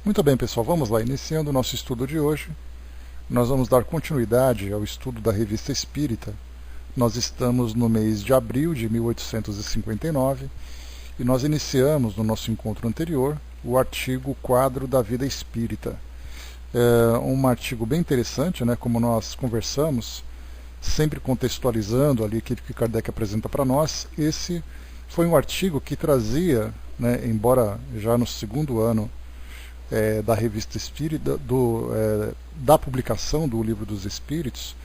Muito bem, pessoal, vamos lá. Iniciando o nosso estudo de hoje, nós vamos dar continuidade ao estudo da Revista Espírita. Nós estamos no mês de abril de 1859 e nós iniciamos no nosso encontro anterior o artigo Quadro da Vida Espírita. É um artigo bem interessante, né, como nós conversamos, sempre contextualizando ali aquilo que Kardec apresenta para nós. Esse foi um artigo que trazia, né, embora já no segundo ano da Revista Espírita, da publicação do Livro dos Espíritos,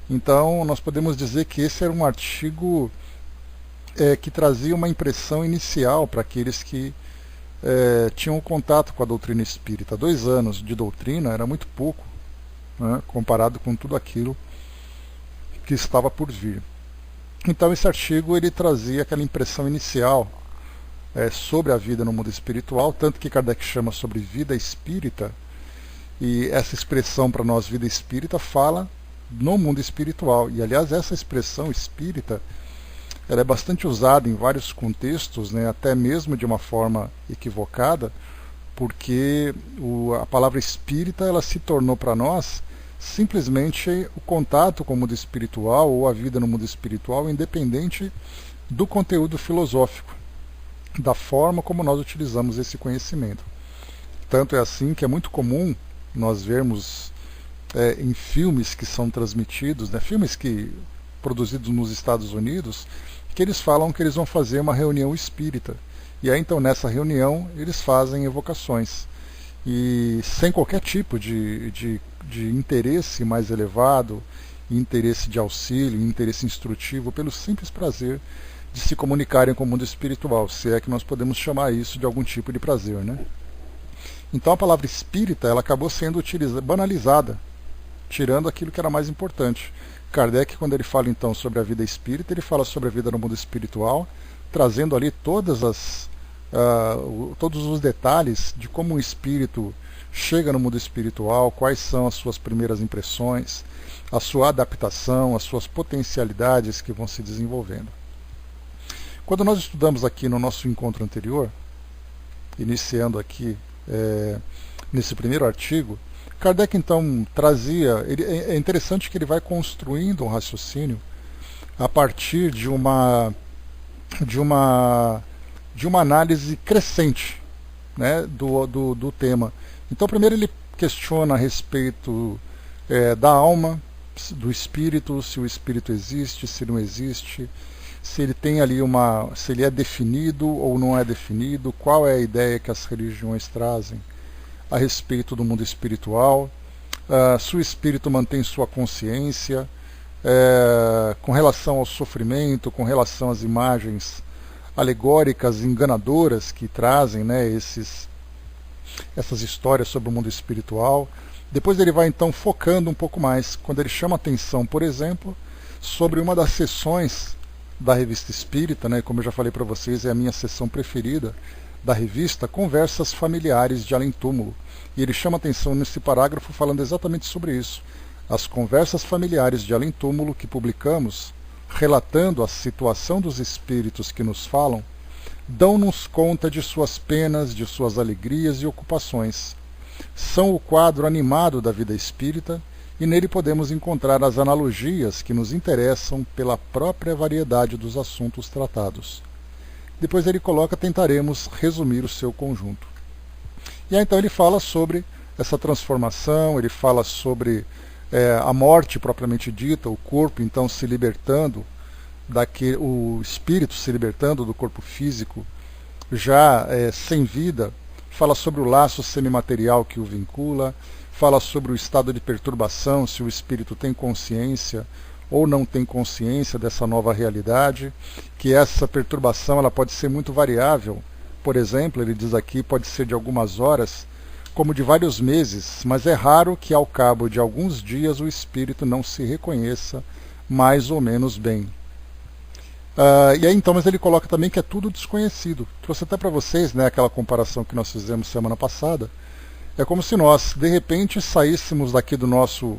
então nós podemos dizer que esse era um artigo que trazia uma impressão inicial para aqueles que tinham contato com a doutrina espírita. 2 anos de doutrina era muito pouco, né, comparado com tudo aquilo que estava por vir. Então esse artigo ele trazia aquela impressão inicial sobre a vida no mundo espiritual, tanto que Kardec chama sobre vida espírita, e essa expressão para nós, vida espírita, fala no mundo espiritual. E aliás, essa expressão espírita ela é bastante usada em vários contextos, né, até mesmo de uma forma equivocada, porque a palavra espírita ela se tornou para nós simplesmente o contato com o mundo espiritual ou a vida no mundo espiritual, independente do conteúdo filosófico, da forma como nós utilizamos esse conhecimento. Tanto é assim que é muito comum nós vermos em filmes que são transmitidos, né, filmes produzidos nos Estados Unidos, que eles falam que eles vão fazer uma reunião espírita. E aí então nessa reunião eles fazem evocações. E sem qualquer tipo de interesse mais elevado, interesse de auxílio, interesse instrutivo, pelo simples prazer de se comunicarem com o mundo espiritual, se é que nós podemos chamar isso de algum tipo de prazer, né? Então a palavra espírita ela acabou sendo banalizada, tirando aquilo que era mais importante. Kardec, quando ele fala então sobre a vida espírita, ele fala sobre a vida no mundo espiritual, trazendo ali todos os detalhes de como o espírito chega no mundo espiritual, quais são as suas primeiras impressões, a sua adaptação, as suas potencialidades que vão se desenvolvendo. Quando nós estudamos aqui no nosso encontro anterior, iniciando aqui nesse primeiro artigo, Kardec então trazia, é interessante que ele vai construindo um raciocínio a partir de uma análise crescente, né, do tema. Então primeiro ele questiona a respeito da alma, do espírito, se o espírito existe, se não existe, se ele tem ali se ele é definido ou não é definido, qual é a ideia que as religiões trazem a respeito do mundo espiritual, se o espírito mantém sua consciência, com relação ao sofrimento, com relação às imagens alegóricas, enganadoras que trazem, né, essas histórias sobre o mundo espiritual. Depois ele vai então focando um pouco mais, quando ele chama atenção, por exemplo, sobre uma das sessões da Revista Espírita, né, como eu já falei para vocês, é a minha sessão preferida da revista, Conversas Familiares de Além-Túmulo. E ele chama atenção nesse parágrafo falando exatamente sobre isso. As conversas familiares de Além-Túmulo que publicamos, relatando a situação dos espíritos que nos falam, dão-nos conta de suas penas, de suas alegrias e ocupações. São o quadro animado da vida espírita, e nele podemos encontrar as analogias que nos interessam pela própria variedade dos assuntos tratados. Depois ele coloca, tentaremos resumir o seu conjunto. E aí então ele fala sobre essa transformação, ele fala sobre a morte propriamente dita, o corpo então se libertando, o espírito se libertando do corpo físico, já sem vida, fala sobre o laço semimaterial que o vincula, fala sobre o estado de perturbação, se o espírito tem consciência ou não tem consciência dessa nova realidade, que essa perturbação ela pode ser muito variável. Por exemplo, ele diz aqui, pode ser de algumas horas, como de vários meses, mas é raro que ao cabo de alguns dias o espírito não se reconheça mais ou menos bem. E aí então, mas ele coloca também que é tudo desconhecido. Trouxe até para vocês, né, aquela comparação que nós fizemos semana passada. É como se nós, de repente, saíssemos daqui do nosso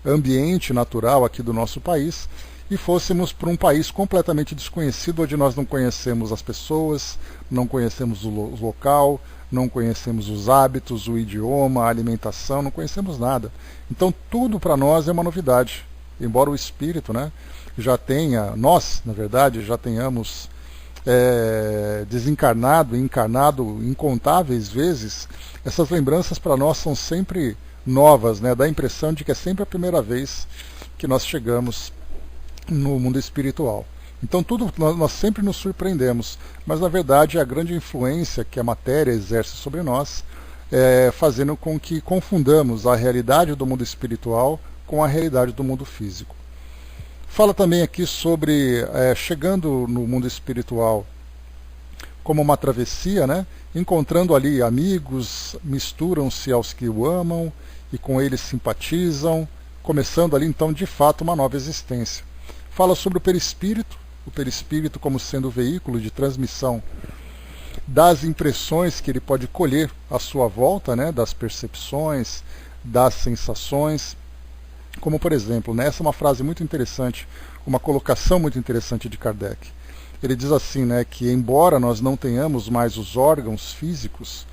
ambiente natural, aqui do nosso país, e fôssemos para um país completamente desconhecido, onde nós não conhecemos as pessoas, não conhecemos o local, não conhecemos os hábitos, o idioma, a alimentação, não conhecemos nada. Então tudo para nós é uma novidade. Embora o espírito, né, já tenha, nós, na verdade, já tenhamos desencarnado e encarnado incontáveis vezes, essas lembranças para nós são sempre novas, né? Dá a impressão de que é sempre a primeira vez que nós chegamos no mundo espiritual. Então tudo nós sempre nos surpreendemos, mas na verdade é a grande influência que a matéria exerce sobre nós, fazendo com que confundamos a realidade do mundo espiritual com a realidade do mundo físico. Fala também aqui sobre chegando no mundo espiritual como uma travessia, né? Encontrando ali amigos, misturam-se aos que o amam e com eles simpatizam, começando ali então de fato uma nova existência. Fala sobre o perispírito como sendo o veículo de transmissão das impressões que ele pode colher à sua volta, né? Das percepções, das sensações. Como, por exemplo, né, essa é uma frase muito interessante, uma colocação muito interessante de Kardec. Ele diz assim, né, que embora nós não tenhamos mais os órgãos físicos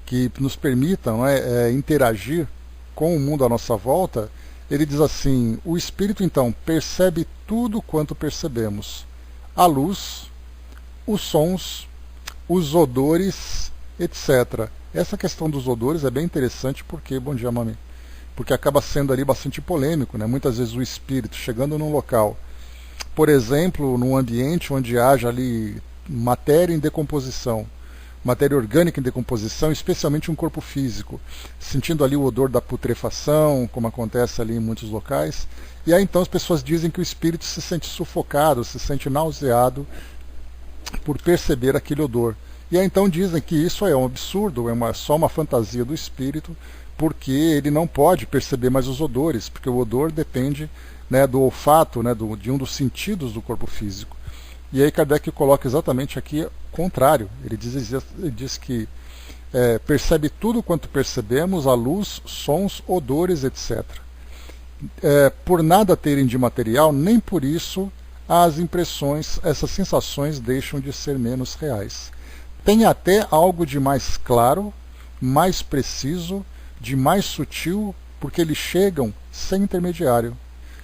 que nos permitam, né, interagir com o mundo à nossa volta, ele diz assim, o espírito então percebe tudo quanto percebemos. A luz, os sons, os odores, etc. Essa questão dos odores é bem interessante porque, bom dia, mami, porque acaba sendo ali bastante polêmico, né? Muitas vezes o espírito chegando num local, por exemplo, num ambiente onde haja ali matéria em decomposição, matéria orgânica em decomposição, especialmente um corpo físico, sentindo ali o odor da putrefação, como acontece ali em muitos locais, e aí então as pessoas dizem que o espírito se sente sufocado, se sente nauseado por perceber aquele odor. E aí então dizem que isso é um absurdo, só uma fantasia do espírito, porque ele não pode perceber mais os odores, porque o odor depende, né, do olfato, né, de um dos sentidos do corpo físico. E aí Kardec coloca exatamente aqui o contrário. Ele diz que percebe tudo quanto percebemos, a luz, sons, odores, etc. Por nada terem de material, nem por isso as impressões, essas sensações deixam de ser menos reais. Tem até algo de mais claro, mais preciso, de mais sutil, porque eles chegam sem intermediário,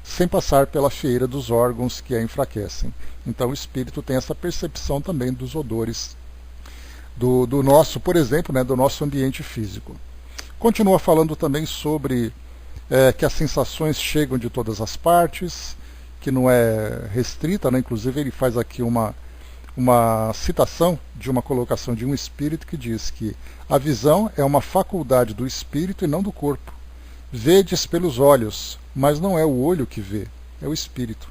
sem passar pela fieira dos órgãos que a enfraquecem. Então o espírito tem essa percepção também dos odores do nosso, por exemplo, né, do nosso ambiente físico. Continua falando também sobre que as sensações chegam de todas as partes, que não é restrita, né? Inclusive ele faz aqui uma citação de uma colocação de um espírito que diz que a visão é uma faculdade do espírito e não do corpo. Vedes pelos olhos, mas não é o olho que vê, é o espírito.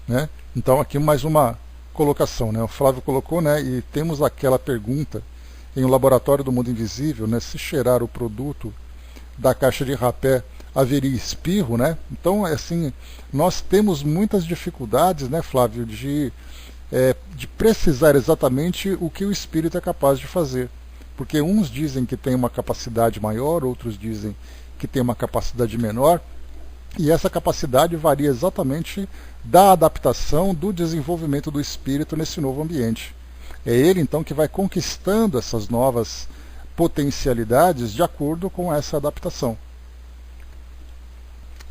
Né? Então aqui mais uma colocação, né? O Flávio colocou, né? E temos aquela pergunta em O Laboratório do Mundo Invisível, né? Se cheirar o produto da caixa de rapé haveria espirro, né? Então, assim, nós temos muitas dificuldades, né, Flávio, de precisar exatamente o que o espírito é capaz de fazer. Porque uns dizem que tem uma capacidade maior, outros dizem que tem uma capacidade menor, e essa capacidade varia exatamente da adaptação, do desenvolvimento do espírito nesse novo ambiente. É ele, então, que vai conquistando essas novas potencialidades de acordo com essa adaptação.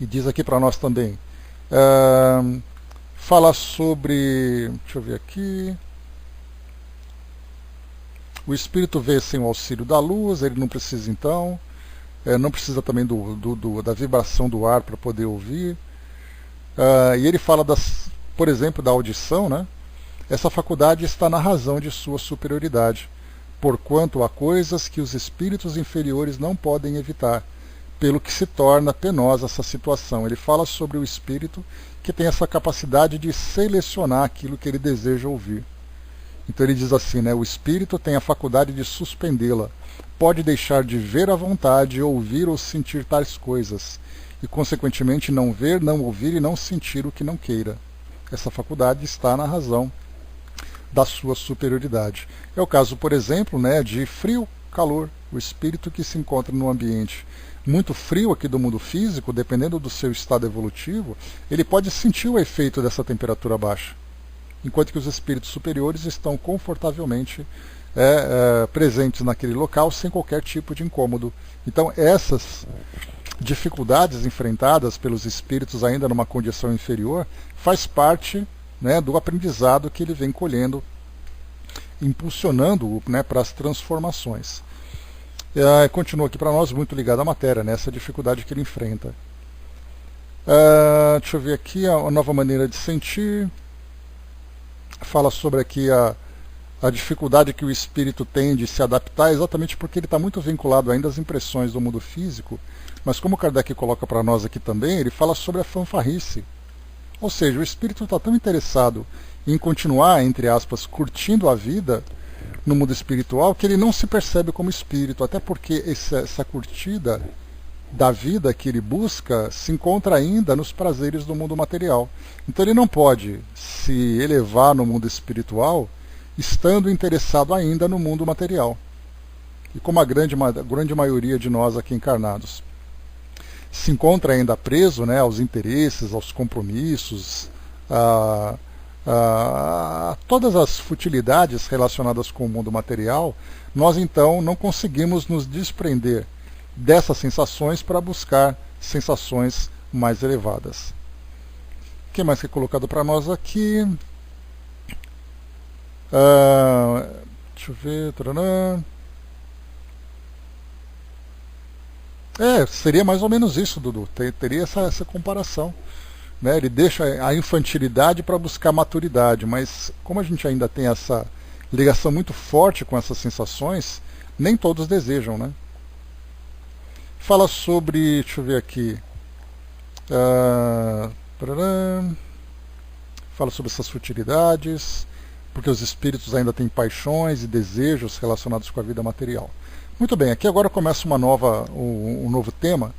E diz aqui para nós também, fala sobre, deixa eu ver aqui, o espírito vê sem o auxílio da luz, ele não precisa então, não precisa também da vibração do ar para poder ouvir. E ele fala, por exemplo, da audição, né? Essa faculdade está na razão de sua superioridade, porquanto há coisas que os espíritos inferiores não podem evitar, pelo que se torna penosa essa situação. Ele fala sobre o espírito que tem essa capacidade de selecionar aquilo que ele deseja ouvir. Então ele diz assim, né, o espírito tem a faculdade de suspendê-la, pode deixar de ver à vontade, ouvir ou sentir tais coisas, e consequentemente não ver, não ouvir e não sentir o que não queira. Essa faculdade está na razão da sua superioridade. É o caso, por exemplo, né, de frio, calor. O espírito que se encontra num ambiente muito frio aqui do mundo físico, dependendo do seu estado evolutivo, ele pode sentir o efeito dessa temperatura baixa, enquanto que os espíritos superiores estão confortavelmente presentes naquele local sem qualquer tipo de incômodo. Então essas dificuldades enfrentadas pelos espíritos ainda numa condição inferior faz parte, né, do aprendizado que ele vem colhendo, impulsionando-o, né, para as transformações. Continua aqui para nós, muito ligado à matéria, né, essa dificuldade que ele enfrenta. Deixa eu ver aqui, a nova maneira de sentir. Fala sobre aqui a dificuldade que o espírito tem de se adaptar, exatamente porque ele está muito vinculado ainda às impressões do mundo físico, mas como Kardec coloca para nós aqui também, ele fala sobre a fanfarrice. Ou seja, o espírito está tão interessado em continuar, entre aspas, curtindo a vida no mundo espiritual, que ele não se percebe como espírito, até porque essa curtida da vida que ele busca se encontra ainda nos prazeres do mundo material. Então ele não pode se elevar no mundo espiritual estando interessado ainda no mundo material. E como a grande maioria de nós aqui encarnados se encontra ainda preso, né, aos interesses, aos compromissos, a todas as futilidades relacionadas com o mundo material, nós então não conseguimos nos desprender dessas sensações para buscar sensações mais elevadas. O que mais que é colocado para nós aqui? Deixa eu ver. Seria mais ou menos isso, Dudu. Teria essa comparação. Né? Ele deixa a infantilidade para buscar maturidade, mas como a gente ainda tem essa ligação muito forte com essas sensações, nem todos desejam, né? Fala sobre, deixa eu ver aqui, fala sobre essas futilidades, porque os espíritos ainda têm paixões e desejos relacionados com a vida material. Muito bem, aqui agora começa um novo tema,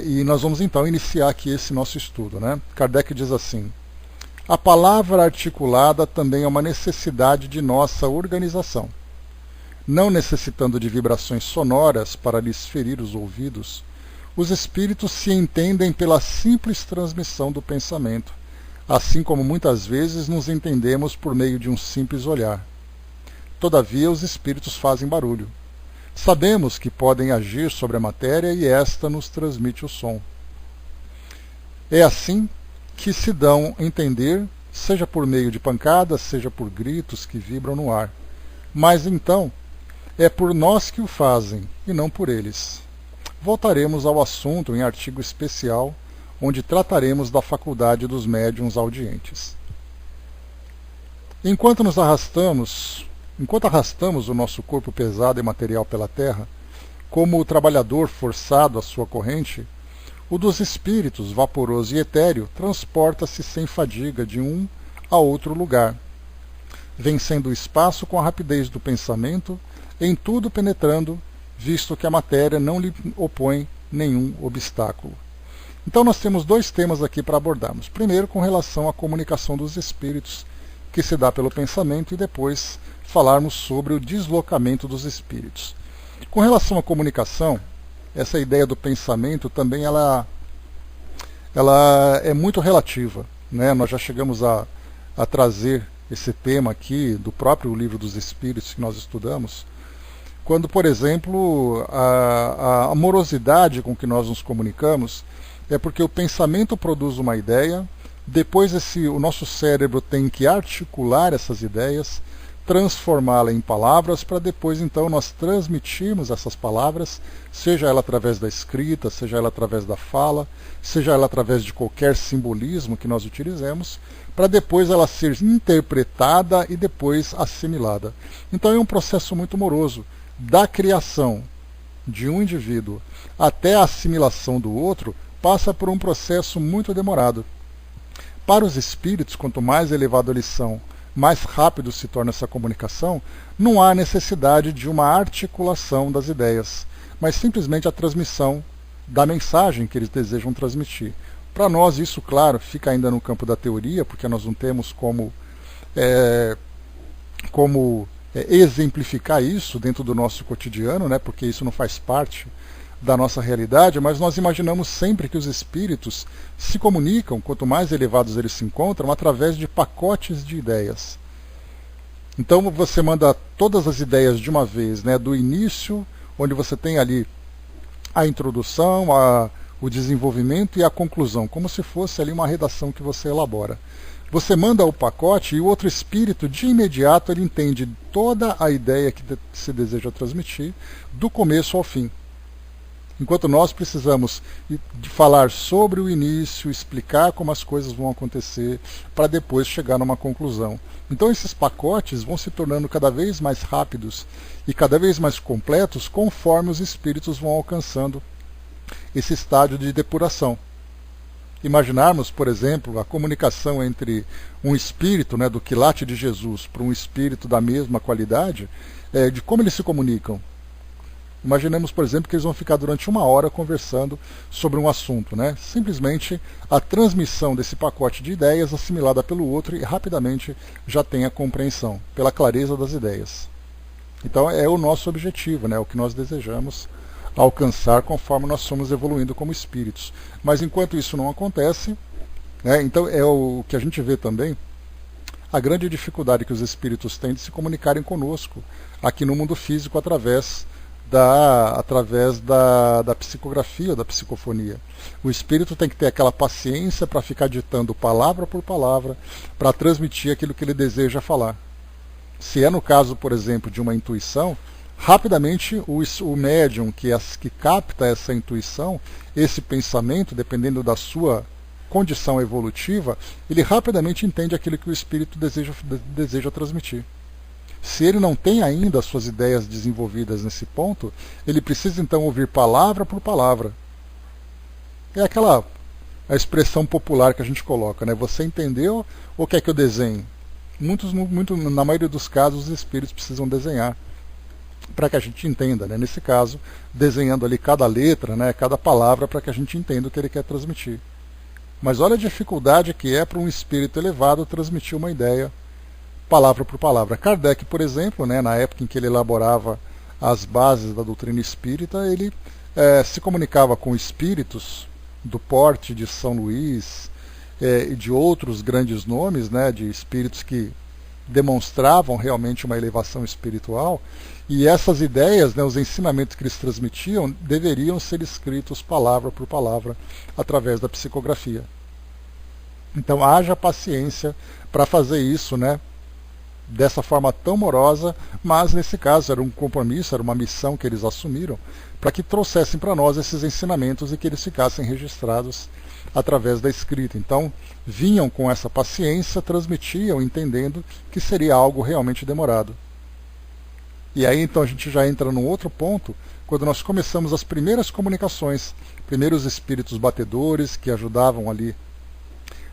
e nós vamos então iniciar aqui esse nosso estudo, né? Kardec diz assim: a palavra articulada também é uma necessidade de nossa organização. Não necessitando de vibrações sonoras para lhes ferir os ouvidos, os espíritos se entendem pela simples transmissão do pensamento, assim como muitas vezes nos entendemos por meio de um simples olhar. Todavia, os espíritos fazem barulho. Sabemos que podem agir sobre a matéria e esta nos transmite o som. É assim que se dão a entender, seja por meio de pancadas, seja por gritos que vibram no ar. Mas então, é por nós que o fazem, e não por eles. Voltaremos ao assunto em artigo especial, onde trataremos da faculdade dos médiuns audientes. Enquanto arrastamos o nosso corpo pesado e material pela terra, como o trabalhador forçado à sua corrente, o dos espíritos, vaporoso e etéreo, transporta-se sem fadiga de um a outro lugar, vencendo o espaço com a rapidez do pensamento, em tudo penetrando, visto que a matéria não lhe opõe nenhum obstáculo. Então nós temos dois temas aqui para abordarmos. Primeiro, com relação à comunicação dos espíritos, que se dá pelo pensamento, e depois falarmos sobre o deslocamento dos espíritos. Com relação à comunicação, essa ideia do pensamento também ela é muito relativa, né? Nós já chegamos a trazer esse tema aqui do próprio Livro dos Espíritos que nós estudamos, quando, por exemplo, a amorosidade com que nós nos comunicamos é porque o pensamento produz uma ideia, depois o nosso cérebro tem que articular essas ideias, transformá-la em palavras, para depois então nós transmitirmos essas palavras, seja ela através da escrita, seja ela através da fala, seja ela através de qualquer simbolismo que nós utilizemos, para depois ela ser interpretada e depois assimilada. Então é um processo muito moroso, da criação de um indivíduo até a assimilação do outro, passa por um processo muito demorado. Para os espíritos, quanto mais elevada eles são, mais rápido se torna essa comunicação, não há necessidade de uma articulação das ideias, mas simplesmente a transmissão da mensagem que eles desejam transmitir. Para nós isso, claro, fica ainda no campo da teoria, porque nós não temos como exemplificar isso dentro do nosso cotidiano, né, porque isso não faz parte da nossa realidade, mas nós imaginamos sempre que os espíritos se comunicam, quanto mais elevados eles se encontram, através de pacotes de ideias. Então você manda todas as ideias de uma vez, né, do início, onde você tem ali a introdução, o desenvolvimento e a conclusão, como se fosse ali uma redação que você elabora. Você manda o pacote e o outro espírito, de imediato, ele entende toda a ideia que se deseja transmitir, do começo ao fim. Enquanto nós precisamos de falar sobre o início, explicar como as coisas vão acontecer, para depois chegar numa conclusão. Então esses pacotes vão se tornando cada vez mais rápidos e cada vez mais completos conforme os espíritos vão alcançando esse estágio de depuração. Imaginarmos, por exemplo, a comunicação entre um espírito, né, do quilate de Jesus para um espírito da mesma qualidade, de como eles se comunicam. Imaginemos, por exemplo, que eles vão ficar durante 1 hora conversando sobre um assunto, né? Simplesmente a transmissão desse pacote de ideias assimilada pelo outro e rapidamente já tem a compreensão, pela clareza das ideias. Então é o nosso objetivo, né? O que nós desejamos alcançar conforme nós somos evoluindo como espíritos. Mas enquanto isso não acontece, né, então é o que a gente vê também, a grande dificuldade que os espíritos têm de se comunicarem conosco aqui no mundo físico através da psicografia, da psicofonia. O espírito tem que ter aquela paciência para ficar ditando palavra por palavra, para transmitir aquilo que ele deseja falar. Se é no caso, por exemplo, de uma intuição, rapidamente o médium que capta essa intuição, esse pensamento, dependendo da sua condição evolutiva, ele rapidamente entende aquilo que o espírito deseja transmitir. Se ele não tem ainda as suas ideias desenvolvidas nesse ponto, ele precisa então ouvir palavra por palavra. É a expressão popular que a gente coloca, né? Você entendeu ou quer que eu desenhe? Na maioria dos casos, os espíritos precisam desenhar para que a gente entenda, né? Nesse caso, desenhando ali cada letra, né? Cada palavra, para que a gente entenda o que ele quer transmitir. Mas olha a dificuldade que é para um espírito elevado transmitir uma ideia palavra por palavra. Kardec, por exemplo, né, na época em que ele elaborava as bases da doutrina espírita, ele se comunicava com espíritos do porte de São Luís e de outros grandes nomes, né, de espíritos que demonstravam realmente uma elevação espiritual, e essas ideias, né, os ensinamentos que eles transmitiam, deveriam ser escritos palavra por palavra através da psicografia. Então haja paciência para fazer isso, né, dessa forma tão morosa, mas nesse caso era um compromisso, era uma missão que eles assumiram, para que trouxessem para nós esses ensinamentos e que eles ficassem registrados através da escrita. Então vinham com essa paciência, transmitiam, entendendo que seria algo realmente demorado. E aí então a gente já entra num outro ponto, quando nós começamos as primeiras comunicações, primeiros espíritos batedores que ajudavam ali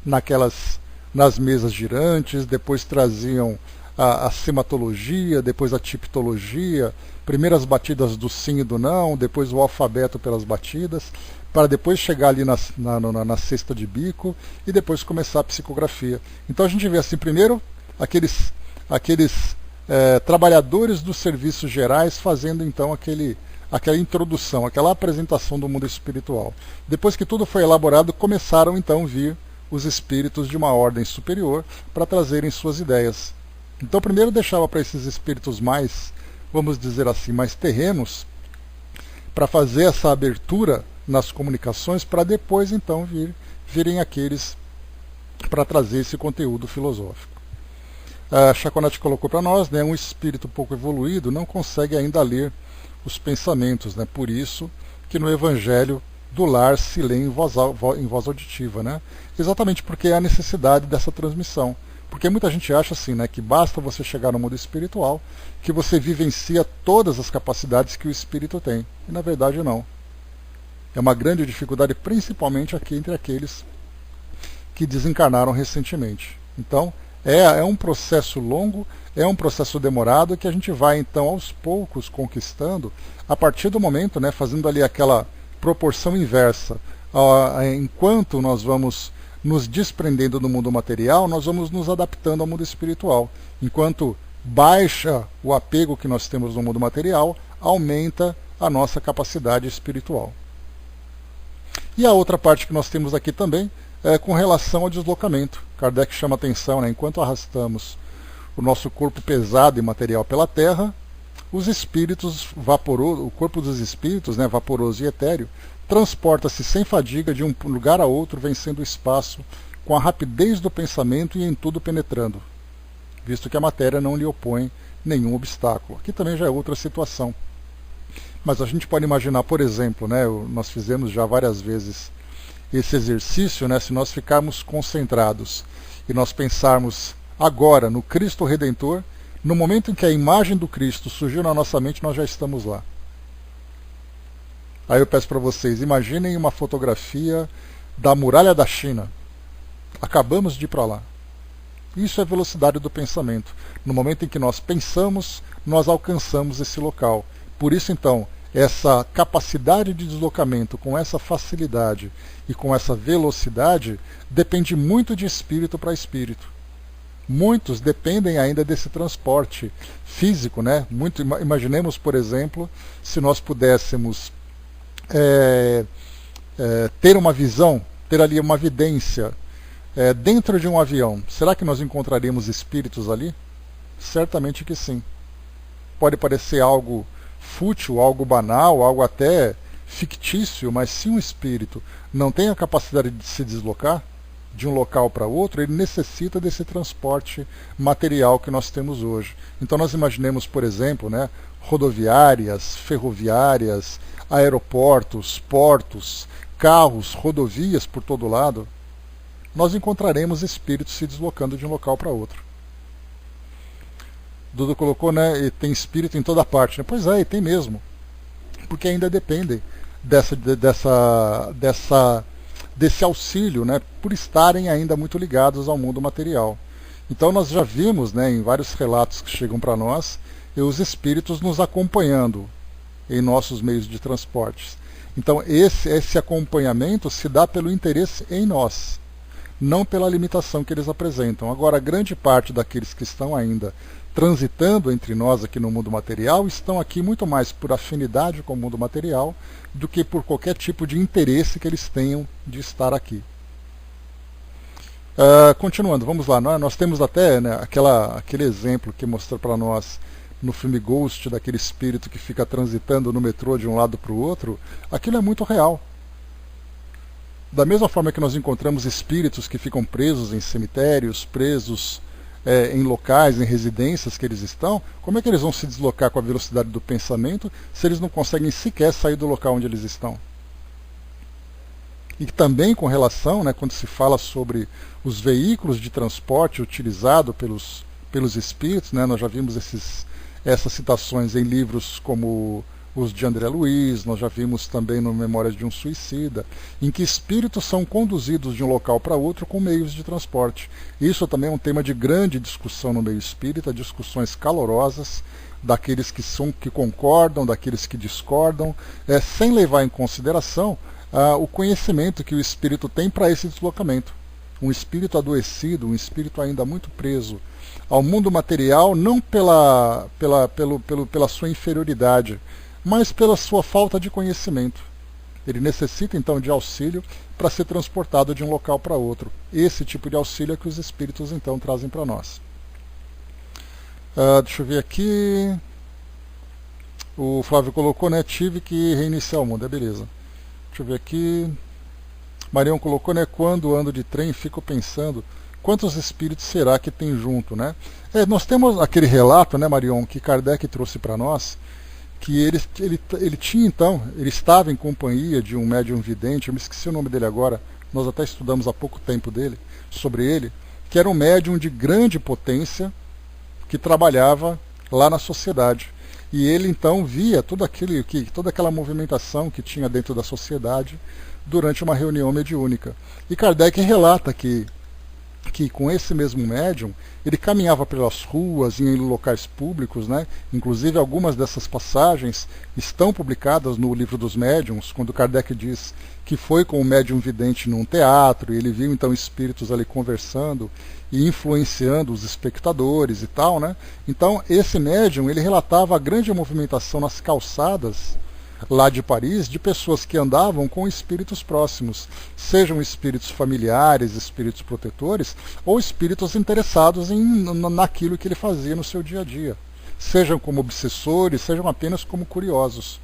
nas mesas girantes, depois traziam a sematologia, depois a tiptologia, primeiras batidas do sim e do não, depois o alfabeto pelas batidas, para depois chegar ali na cesta de bico e depois começar a psicografia. Então a gente vê assim, primeiro aqueles trabalhadores dos serviços gerais fazendo então aquela introdução, aquela apresentação do mundo espiritual. Depois que tudo foi elaborado, começaram então a vir os espíritos de uma ordem superior para trazerem suas ideias. Então primeiro deixava para esses espíritos mais, vamos dizer assim, mais terrenos, para fazer essa abertura nas comunicações, para depois então virem aqueles para trazer esse conteúdo filosófico. A Chaconete colocou para nós, né, um espírito pouco evoluído não consegue ainda ler os pensamentos, né, por isso que no Evangelho do lar se lê em voz auditiva, né? Exatamente porque é a necessidade dessa transmissão. Porque muita gente acha assim, né, que basta você chegar no mundo espiritual, que você vivencia todas as capacidades que o espírito tem. E na verdade não. É uma grande dificuldade, principalmente aqui entre aqueles que desencarnaram recentemente. Então, é um processo longo, é um processo demorado, que a gente vai então aos poucos conquistando, a partir do momento, né, fazendo ali aquela proporção inversa. Enquanto nós vamos nos desprendendo do mundo material, nós vamos nos adaptando ao mundo espiritual. Enquanto baixa o apego que nós temos no mundo material, aumenta a nossa capacidade espiritual. E a outra parte que nós temos aqui também é com relação ao deslocamento. Kardec chama atenção, né, enquanto arrastamos o nosso corpo pesado e material pela Terra, os espíritos vaporoso, o corpo dos espíritos, né, vaporoso e etéreo, transporta-se sem fadiga de um lugar a outro, vencendo o espaço, com a rapidez do pensamento e em tudo penetrando, visto que a matéria não lhe opõe nenhum obstáculo. Aqui também já é outra situação. Mas a gente pode imaginar, por exemplo, né, nós fizemos já várias vezes esse exercício, né, se nós ficarmos concentrados e nós pensarmos agora no Cristo Redentor, no momento em que a imagem do Cristo surgiu na nossa mente, nós já estamos lá. Aí eu peço para vocês, imaginem uma fotografia da muralha da China. Acabamos de ir para lá. Isso é a velocidade do pensamento. No momento em que nós pensamos, nós alcançamos esse local. Por isso, então, essa capacidade de deslocamento com essa facilidade e com essa velocidade depende muito de espírito para espírito. Muitos dependem ainda desse transporte físico, né? Imaginemos, por exemplo, se nós pudéssemos ter uma visão, ter ali uma vidência dentro de um avião. Será que nós encontraríamos espíritos ali? Certamente que sim. Pode parecer algo fútil, algo banal, algo até fictício, mas se um espírito não tem a capacidade de se deslocar de um local para outro, ele necessita desse transporte material que nós temos hoje. Então nós imaginemos, por exemplo, né, rodoviárias, ferroviárias, aeroportos, portos, carros, rodovias por todo lado. Nós encontraremos espíritos se deslocando de um local para outro. Dudu colocou, né, e tem espírito em toda parte. Né? Pois é, e tem mesmo. Porque ainda dependem desse auxílio, né, por estarem ainda muito ligados ao mundo material. Então nós já vimos, né, em vários relatos que chegam para nós, os espíritos nos acompanhando em nossos meios de transportes. Então esse acompanhamento se dá pelo interesse em nós, não pela limitação que eles apresentam. Agora, grande parte daqueles que estão ainda transitando entre nós aqui no mundo material estão aqui muito mais por afinidade com o mundo material do que por qualquer tipo de interesse que eles tenham de estar aqui. Continuando, vamos lá. Nós temos até, né, aquele exemplo que mostrou para nós no filme Ghost, daquele espírito que fica transitando no metrô de um lado para o outro. Aquilo é muito real. Da mesma forma que nós encontramos espíritos que ficam presos em cemitérios, presos em locais, em residências que eles estão, como é que eles vão se deslocar com a velocidade do pensamento se eles não conseguem sequer sair do local onde eles estão? E também com relação, né, quando se fala sobre os veículos de transporte utilizados pelos espíritos, né, nós já vimos essas citações em livros como os de André Luiz, nós já vimos também no Memórias de um Suicida, em que espíritos são conduzidos de um local para outro com meios de transporte. Isso também é um tema de grande discussão no meio espírita, discussões calorosas, daqueles que concordam, daqueles que discordam, sem levar em consideração o conhecimento que o espírito tem para esse deslocamento. Um espírito adoecido, um espírito ainda muito preso ao mundo material, não pela sua inferioridade, mas pela sua falta de conhecimento. Ele necessita então de auxílio para ser transportado de um local para outro. Esse tipo de auxílio é que os espíritos então trazem para nós. Deixa eu ver aqui. O Flávio colocou, né? Tive que reiniciar o mundo. Beleza. Deixa eu ver aqui. Marião colocou, né? Quando ando de trem, fico pensando quantos espíritos será que tem junto, né? Nós temos aquele relato, né, Marião, que Kardec trouxe para nós, que ele tinha então, ele estava em companhia de um médium vidente, eu me esqueci o nome dele agora, nós até estudamos há pouco tempo sobre ele, que era um médium de grande potência que trabalhava lá na sociedade. E ele então via toda aquela movimentação que tinha dentro da sociedade durante uma reunião mediúnica. E Kardec relata que com esse mesmo médium, ele caminhava pelas ruas, em locais públicos, né? Inclusive algumas dessas passagens estão publicadas no Livro dos Médiuns, quando Kardec diz que foi com o médium vidente num teatro, e ele viu então espíritos ali conversando e influenciando os espectadores e tal, né? Então esse médium, ele relatava a grande movimentação nas calçadas lá de Paris, de pessoas que andavam com espíritos próximos, sejam espíritos familiares, espíritos protetores, ou espíritos interessados naquilo que ele fazia no seu dia a dia, sejam como obsessores, sejam apenas como curiosos.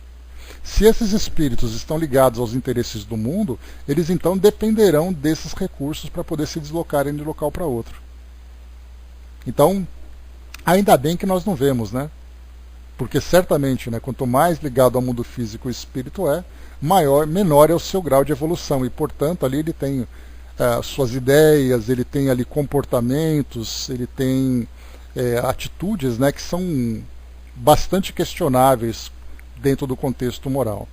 Se esses espíritos estão ligados aos interesses do mundo, eles então dependerão desses recursos para poder se deslocarem de um local para outro. Então, ainda bem que nós não vemos, né? Porque certamente, né, quanto mais ligado ao mundo físico o espírito é, menor é o seu grau de evolução. E, portanto, ali ele tem suas ideias, ele tem ali comportamentos, ele tem atitudes, né, que são bastante questionáveis dentro do contexto moral.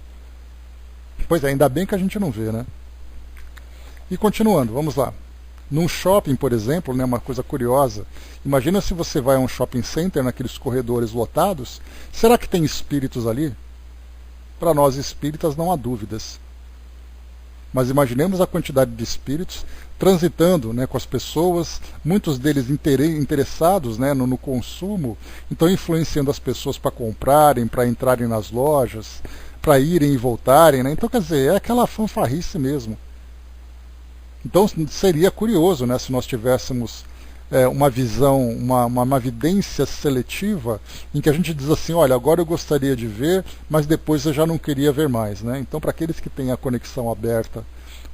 Pois é, ainda bem que a gente não vê, né? E continuando, vamos lá. Num shopping, por exemplo, né, uma coisa curiosa, imagina se você vai a um shopping center, naqueles corredores lotados, será que tem espíritos ali? Para nós espíritas não há dúvidas. Mas imaginemos a quantidade de espíritos transitando, né, com as pessoas, muitos deles interessados, né, no consumo, então influenciando as pessoas para comprarem, para entrarem nas lojas, para irem e voltarem, né? Então, quer dizer, é aquela fanfarrice mesmo. Então seria curioso, né, se nós tivéssemos uma visão, uma vidência seletiva, em que a gente diz assim, olha, agora eu gostaria de ver, mas depois eu já não queria ver mais, né? Então, para aqueles que têm a conexão aberta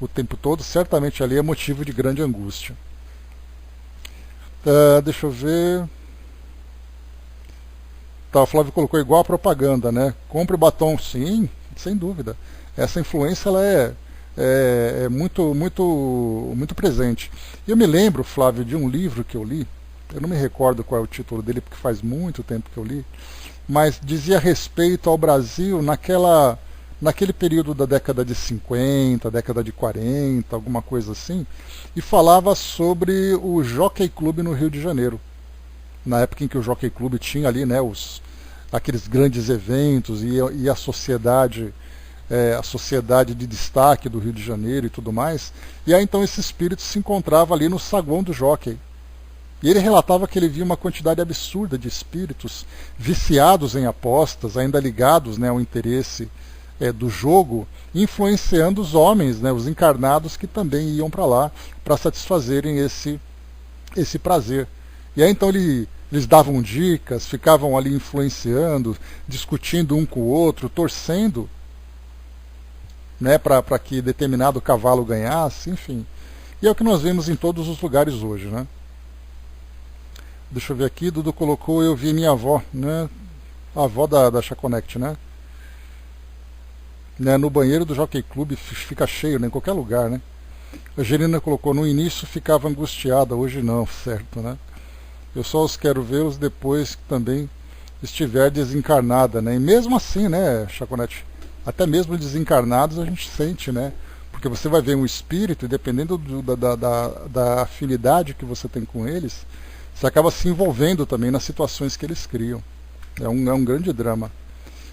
o tempo todo, certamente ali é motivo de grande angústia. Deixa eu ver. Tá, o Flávio colocou igual a propaganda, né? Compre batom, sim, sem dúvida. Essa influência ela é muito presente. Eu me lembro, Flávio, de um livro que eu li, eu não me recordo qual é o título dele, porque faz muito tempo que eu li, mas dizia respeito ao Brasil naquele período da década de 50, década de 40, alguma coisa assim, e falava sobre o Jockey Club no Rio de Janeiro. Na época em que o Jockey Club tinha ali, né, aqueles grandes eventos e a sociedade de destaque do Rio de Janeiro e tudo mais. E aí então esse espírito se encontrava ali no saguão do jockey. E ele relatava que ele via uma quantidade absurda de espíritos viciados em apostas, ainda ligados, né, ao interesse do jogo, influenciando os homens, né, os encarnados que também iam para lá para satisfazerem esse prazer. E aí então eles davam dicas, ficavam ali influenciando, discutindo um com o outro, torcendo, né, para que determinado cavalo ganhasse, enfim. E é o que nós vemos em todos os lugares hoje, né? Deixa eu ver aqui, Dudu colocou, eu vi minha avó, né? A avó da Chaconect, né? No banheiro do Jockey Club fica cheio, né, em qualquer lugar, né? A Angelina colocou, no início ficava angustiada, hoje não, certo, né? Eu só os quero vê-los depois que também estiver desencarnada, né? E mesmo assim, né, Chaconete, até mesmo desencarnados a gente sente, né? Porque você vai ver um espírito e dependendo da afinidade que você tem com eles, você acaba se envolvendo também nas situações que eles criam. É um grande drama.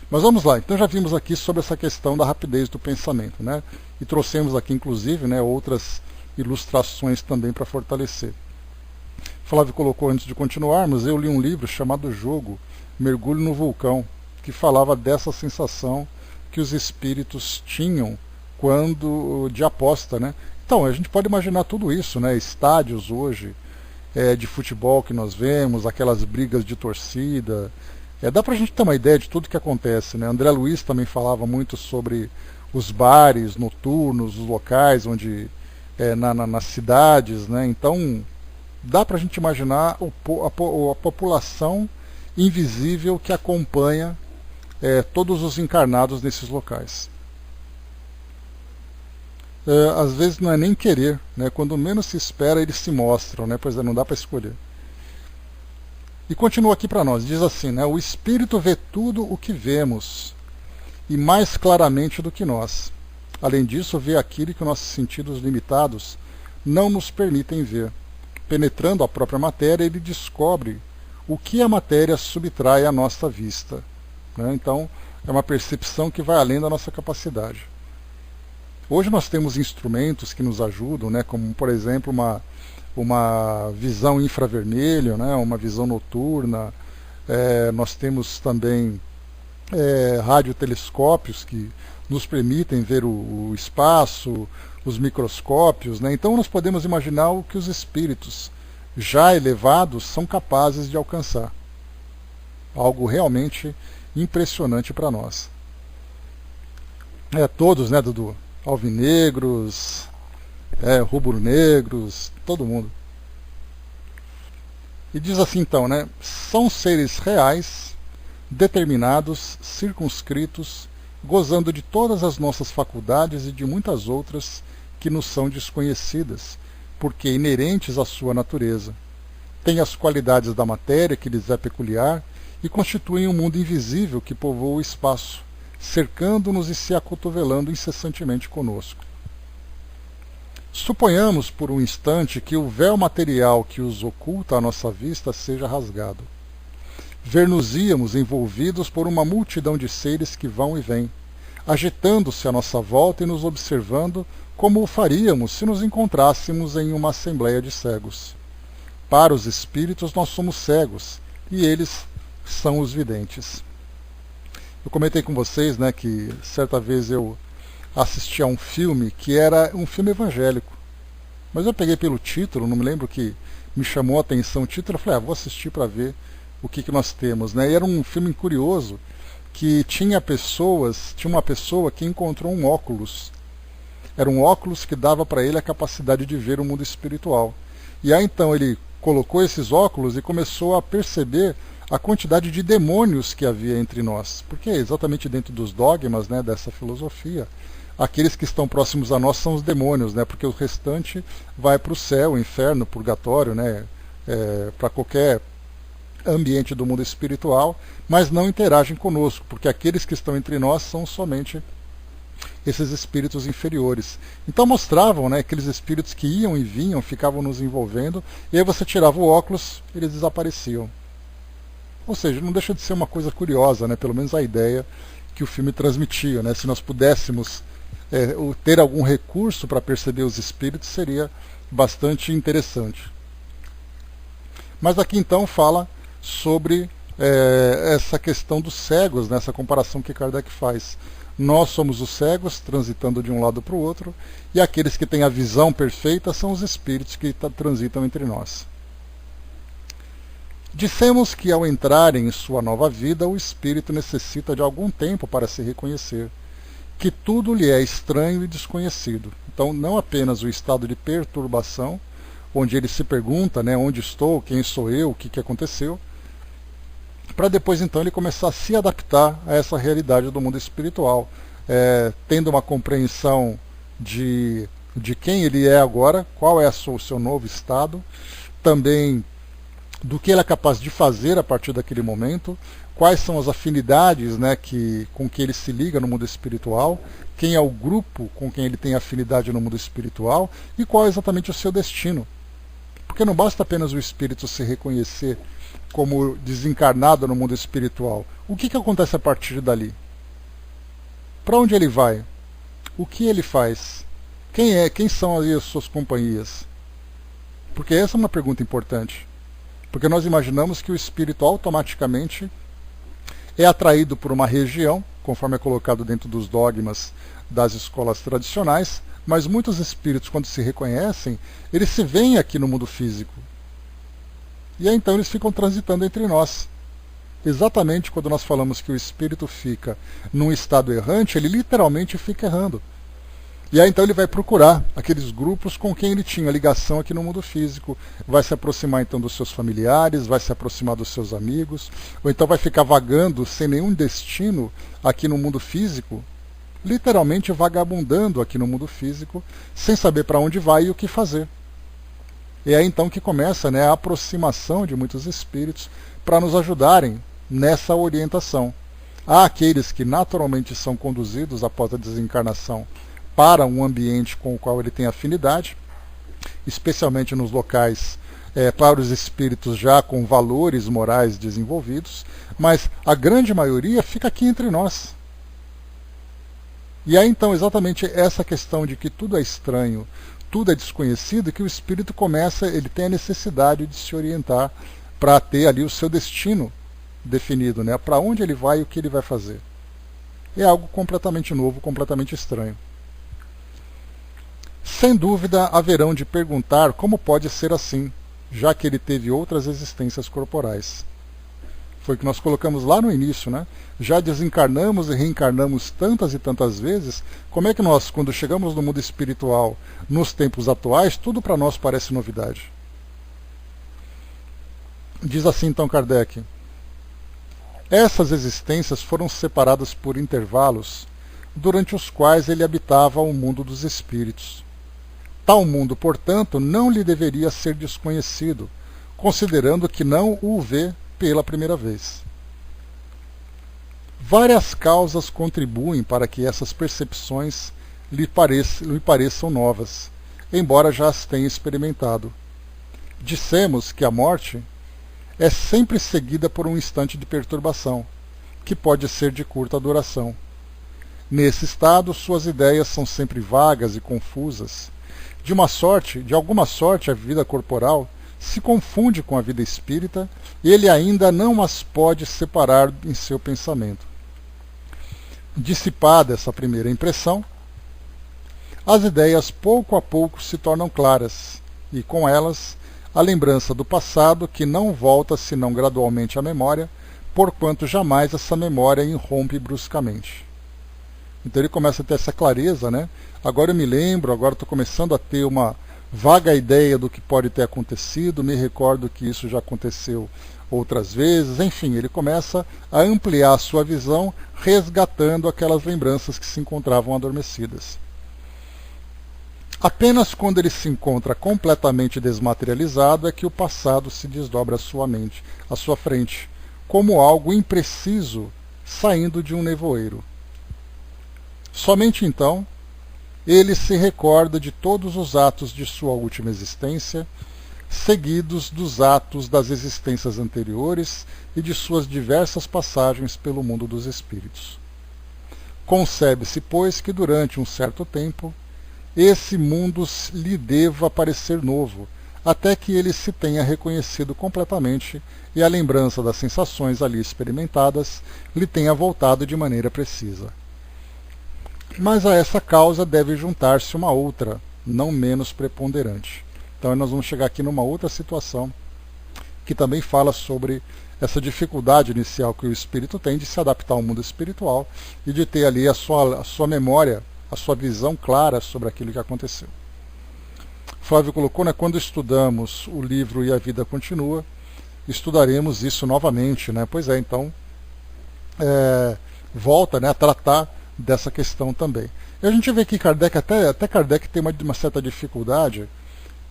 Mas vamos lá, então já vimos aqui sobre essa questão da rapidez do pensamento, né? E trouxemos aqui, inclusive, né, outras ilustrações também para fortalecer. Flávio colocou, antes de continuarmos, eu li um livro chamado Jogo, Mergulho no Vulcão, que falava dessa sensação que os espíritos tinham quando de aposta, né? Então, a gente pode imaginar tudo isso, né? Estádios hoje de futebol que nós vemos, aquelas brigas de torcida. Dá pra gente ter uma ideia de tudo que acontece, né? André Luiz também falava muito sobre os bares noturnos, os locais onde nas cidades, né? Então dá pra gente imaginar a população invisível que acompanha todos os encarnados nesses locais. Às vezes não é nem querer, né? Quando menos se espera eles se mostram, né? Pois não dá para escolher. E continua aqui para nós, diz assim, né? O Espírito vê tudo o que vemos, e mais claramente do que nós. Além disso, vê aquilo que nossos sentidos limitados não nos permitem ver. Penetrando a própria matéria, ele descobre o que a matéria subtrai à nossa vista, né? Então, é uma percepção que vai além da nossa capacidade. Hoje nós temos instrumentos que nos ajudam, né? Como, por exemplo, uma visão infravermelho, né? Uma visão noturna. Nós temos também radiotelescópios que nos permitem ver o espaço, os microscópios, né? Então nós podemos imaginar o que os espíritos já elevados são capazes de alcançar. Algo realmente impressionante para nós. Todos, né, Dudu? Alvinegros, rubro-negros, todo mundo. E diz assim então, né? São seres reais, determinados, circunscritos, gozando de todas as nossas faculdades e de muitas outras que nos são desconhecidas, porque inerentes à sua natureza. Têm as qualidades da matéria que lhes é peculiar e constituem um mundo invisível que povoa o espaço, cercando-nos e se acotovelando incessantemente conosco. Suponhamos por um instante que o véu material que os oculta à nossa vista seja rasgado. Ver-nos-íamos envolvidos por uma multidão de seres que vão e vêm, agitando-se à nossa volta e nos observando como o faríamos se nos encontrássemos em uma assembleia de cegos. Para os espíritos nós somos cegos, e eles são os videntes. Eu comentei com vocês, né, que certa vez eu assisti a um filme que era um filme evangélico. Mas eu peguei pelo título, não me lembro que me chamou a atenção o título, eu falei, vou assistir para ver o que nós temos, né? E era um filme curioso que tinha uma pessoa que encontrou um óculos. Era um óculos que dava para ele a capacidade de ver o mundo espiritual. E aí então ele colocou esses óculos e começou a perceber a quantidade de demônios que havia entre nós. Porque é exatamente dentro dos dogmas, né, dessa filosofia, aqueles que estão próximos a nós são os demônios, né, porque o restante vai para o céu, o inferno, o purgatório, né, para qualquer ambiente do mundo espiritual, mas não interagem conosco, porque aqueles que estão entre nós são somente esses espíritos inferiores. Então mostravam, né, aqueles espíritos que iam e vinham, ficavam nos envolvendo, e aí você tirava o óculos e eles desapareciam. Ou seja, não deixa de ser uma coisa curiosa, né, pelo menos a ideia que o filme transmitia, né, se nós pudéssemos ter algum recurso para perceber os espíritos, seria bastante interessante. Mas aqui então fala sobre essa questão dos cegos, né, essa comparação que Kardec faz. Nós somos os cegos, transitando de um lado para o outro, e aqueles que têm a visão perfeita são os espíritos que transitam entre nós. Dissemos que ao entrar em sua nova vida, o espírito necessita de algum tempo para se reconhecer, que tudo lhe é estranho e desconhecido. Então, não apenas o estado de perturbação, onde ele se pergunta, né, onde estou, quem sou eu, o que aconteceu, para depois então ele começar a se adaptar a essa realidade do mundo espiritual, tendo uma compreensão de quem ele é agora, qual é o seu novo estado, também do que ele é capaz de fazer a partir daquele momento, quais são as afinidades, né, com que ele se liga no mundo espiritual, quem é o grupo com quem ele tem afinidade no mundo espiritual e qual é exatamente o seu destino. Porque não basta apenas o espírito se reconhecer como desencarnado no mundo espiritual. O que acontece a partir dali? Para onde ele vai? O que ele faz? Quem são ali as suas companhias? Porque essa é uma pergunta importante. Porque nós imaginamos que o espírito automaticamente é atraído por uma região, conforme é colocado dentro dos dogmas das escolas tradicionais, mas muitos espíritos, quando se reconhecem, eles se veem aqui no mundo físico. E aí então eles ficam transitando entre nós. Exatamente quando nós falamos que o espírito fica num estado errante, ele literalmente fica errando. E aí então ele vai procurar aqueles grupos com quem ele tinha ligação aqui no mundo físico, vai se aproximar então dos seus familiares, vai se aproximar dos seus amigos, ou então vai ficar vagando sem nenhum destino aqui no mundo físico, literalmente vagabundando aqui no mundo físico, sem saber para onde vai e o que fazer. E é então que começa, né, a aproximação de muitos espíritos para nos ajudarem nessa orientação. Há aqueles que naturalmente são conduzidos após a desencarnação para um ambiente com o qual ele tem afinidade, especialmente nos locais para os espíritos já com valores morais desenvolvidos, mas a grande maioria fica aqui entre nós. E aí então exatamente essa questão de que tudo é estranho, tudo é desconhecido, que o espírito ele tem a necessidade de se orientar para ter ali o seu destino definido, né? Para onde ele vai e o que ele vai fazer. É algo completamente novo, completamente estranho. Sem dúvida haverão de perguntar como pode ser assim, já que ele teve outras existências corporais. Foi o que nós colocamos lá no início, né? Já desencarnamos e reencarnamos tantas e tantas vezes, como é que nós, quando chegamos no mundo espiritual, nos tempos atuais, tudo para nós parece novidade? Diz assim então Kardec: essas existências foram separadas por intervalos, durante os quais ele habitava o mundo dos espíritos. Tal mundo, portanto, não lhe deveria ser desconhecido, considerando que não o vê pela primeira vez. Várias causas contribuem para que essas percepções lhe pareçam novas, embora já as tenha experimentado. Dissemos que a morte é sempre seguida por um instante de perturbação, que pode ser de curta duração. Nesse estado, suas ideias são sempre vagas e confusas. De alguma sorte, a vida corporal se confunde com a vida espírita e ele ainda não as pode separar em seu pensamento. Dissipada essa primeira impressão, as ideias pouco a pouco se tornam claras, e com elas a lembrança do passado, que não volta senão gradualmente à memória, porquanto jamais essa memória irrompe bruscamente. Então ele começa a ter essa clareza, né? Agora eu me lembro, agora estou começando a ter uma vaga ideia do que pode ter acontecido, me recordo que isso já aconteceu outras vezes, enfim, ele começa a ampliar a sua visão, resgatando aquelas lembranças que se encontravam adormecidas. Apenas quando ele se encontra completamente desmaterializado é que o passado se desdobra à sua mente, à sua frente, como algo impreciso saindo de um nevoeiro. Somente então ele se recorda de todos os atos de sua última existência, seguidos dos atos das existências anteriores e de suas diversas passagens pelo mundo dos espíritos. Concebe-se, pois, que durante um certo tempo esse mundo lhe deva parecer novo, até que ele se tenha reconhecido completamente e a lembrança das sensações ali experimentadas lhe tenha voltado de maneira precisa. Mas a essa causa deve juntar-se uma outra, não menos preponderante. Então nós vamos chegar aqui numa outra situação que também fala sobre essa dificuldade inicial que o espírito tem de se adaptar ao mundo espiritual e de ter ali a sua memória, a sua visão clara sobre aquilo que aconteceu. Flávio colocou, né, quando estudamos o livro E a Vida Continua, estudaremos isso novamente, né? Pois é, então volta, né, a tratar dessa questão também. E a gente vê que Kardec, até Kardec tem uma certa dificuldade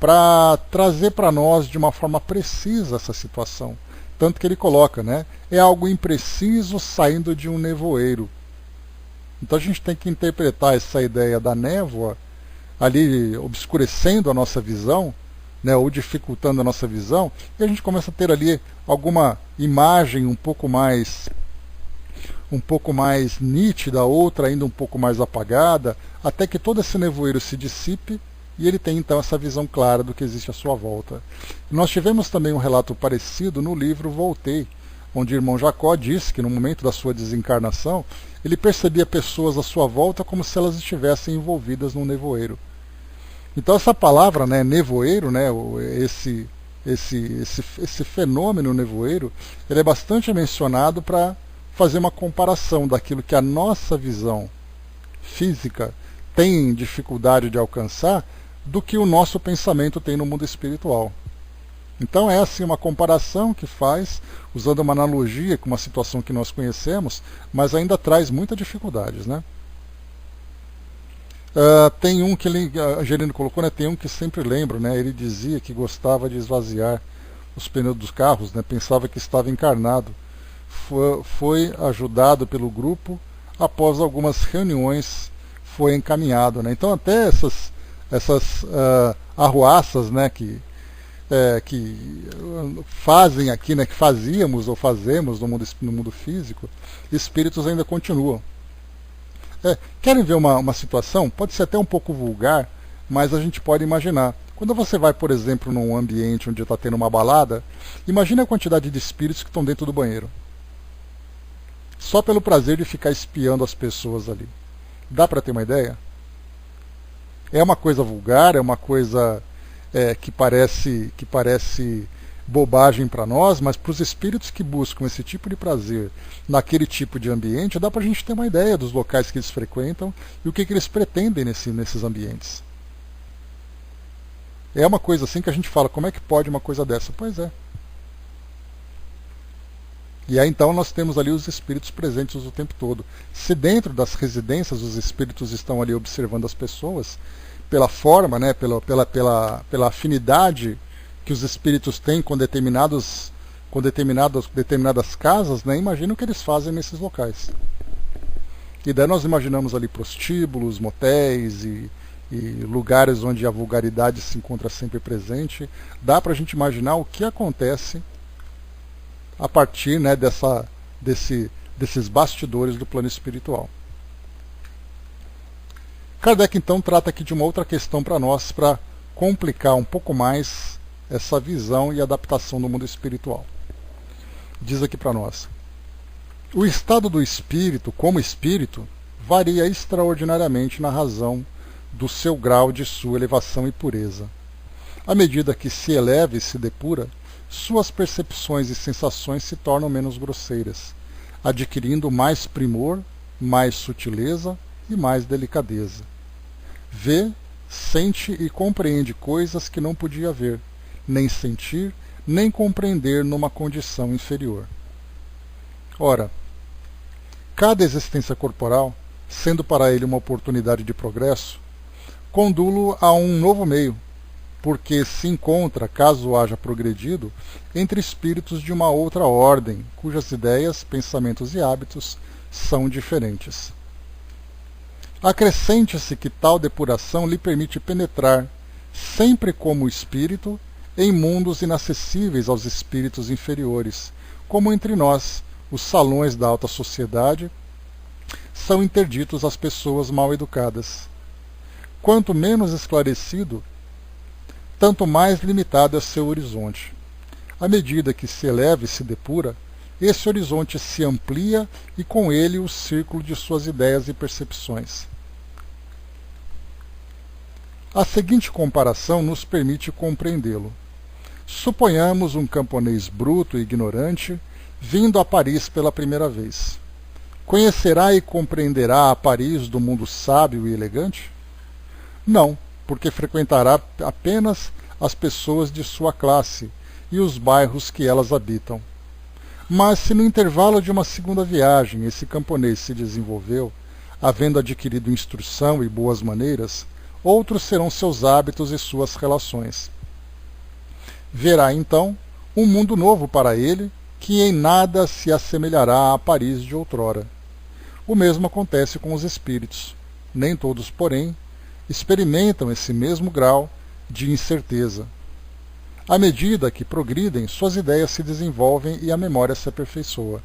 para trazer para nós de uma forma precisa essa situação. Tanto que ele coloca, né, é algo impreciso saindo de um nevoeiro. Então a gente tem que interpretar essa ideia da névoa ali obscurecendo a nossa visão, né, ou dificultando a nossa visão, e a gente começa a ter ali alguma imagem um pouco mais nítida, outra ainda um pouco mais apagada, até que todo esse nevoeiro se dissipe e ele tem então essa visão clara do que existe à sua volta. Nós tivemos também um relato parecido no livro Voltei, onde o irmão Jacó disse que no momento da sua desencarnação ele percebia pessoas à sua volta como se elas estivessem envolvidas num nevoeiro. Então essa palavra, né, nevoeiro, né, esse fenômeno nevoeiro, ele é bastante mencionado para fazer uma comparação daquilo que a nossa visão física tem dificuldade de alcançar do que o nosso pensamento tem no mundo espiritual. Então é assim uma comparação que faz, usando uma analogia com uma situação que nós conhecemos, mas ainda traz muitas dificuldades, né? Tem um que a Gerino colocou, né? Tem um que sempre lembro, né? Ele dizia que gostava de esvaziar os pneus dos carros, né? Pensava que estava encarnado. Foi ajudado pelo grupo, após algumas reuniões foi encaminhado, né? Então até essas arruaças, né, que fazem aqui, né, que fazíamos ou fazemos no mundo físico, espíritos ainda continuam. Querem ver uma situação? Pode ser até um pouco vulgar, mas a gente pode imaginar. Quando você vai, por exemplo, num ambiente onde está tendo uma balada, imagine a quantidade de espíritos que estão dentro do banheiro. só pelo prazer de ficar espiando as pessoas ali. Dá para ter uma ideia? É uma coisa vulgar, é uma coisa que parece bobagem para nós, mas para os espíritos que buscam esse tipo de prazer naquele tipo de ambiente, dá para a gente ter uma ideia dos locais que eles frequentam e o que eles pretendem nesses ambientes. É uma coisa assim que a gente fala, como é que pode uma coisa dessa? Pois é. E aí então nós temos ali os espíritos presentes o tempo todo. Se dentro das residências os espíritos estão ali observando as pessoas, pela forma, né, pela afinidade que os espíritos têm com determinadas casas, né, imagina o que eles fazem nesses locais. E daí nós imaginamos ali prostíbulos, motéis e lugares onde a vulgaridade se encontra sempre presente. Dá para a gente imaginar o que acontece a partir, né, desses bastidores do plano espiritual. Kardec então trata aqui de uma outra questão para nós, para complicar um pouco mais essa visão e adaptação do mundo espiritual. Diz aqui para nós: o estado do espírito, como espírito, varia extraordinariamente na razão do seu grau de sua elevação e pureza. À medida que se eleva e se depura, suas percepções e sensações se tornam menos grosseiras, adquirindo mais primor, mais sutileza e mais delicadeza. Vê, sente e compreende coisas que não podia ver, nem sentir, nem compreender numa condição inferior. Ora, cada existência corporal, sendo para ele uma oportunidade de progresso, condulo a um novo meio, porque se encontra, caso haja progredido, entre espíritos de uma outra ordem, cujas ideias, pensamentos e hábitos são diferentes. Acrescente-se que tal depuração lhe permite penetrar, sempre como espírito, em mundos inacessíveis aos espíritos inferiores, como entre nós, os salões da alta sociedade são interditos às pessoas mal educadas. Quanto menos esclarecido, tanto mais limitado é seu horizonte. À medida que se eleva e se depura, esse horizonte se amplia e com ele o círculo de suas ideias e percepções. A seguinte comparação nos permite compreendê-lo. Suponhamos um camponês bruto e ignorante vindo a Paris pela primeira vez. Conhecerá e compreenderá a Paris do mundo sábio e elegante? Não, porque frequentará apenas as pessoas de sua classe e os bairros que elas habitam. Mas se no intervalo de uma segunda viagem esse camponês se desenvolveu, havendo adquirido instrução e boas maneiras, outros serão seus hábitos e suas relações. Verá então um mundo novo para ele, que em nada se assemelhará a Paris de outrora. O mesmo acontece com os espíritos. Nem todos, porém, experimentam esse mesmo grau de incerteza. À medida que progridem, suas ideias se desenvolvem e a memória se aperfeiçoa.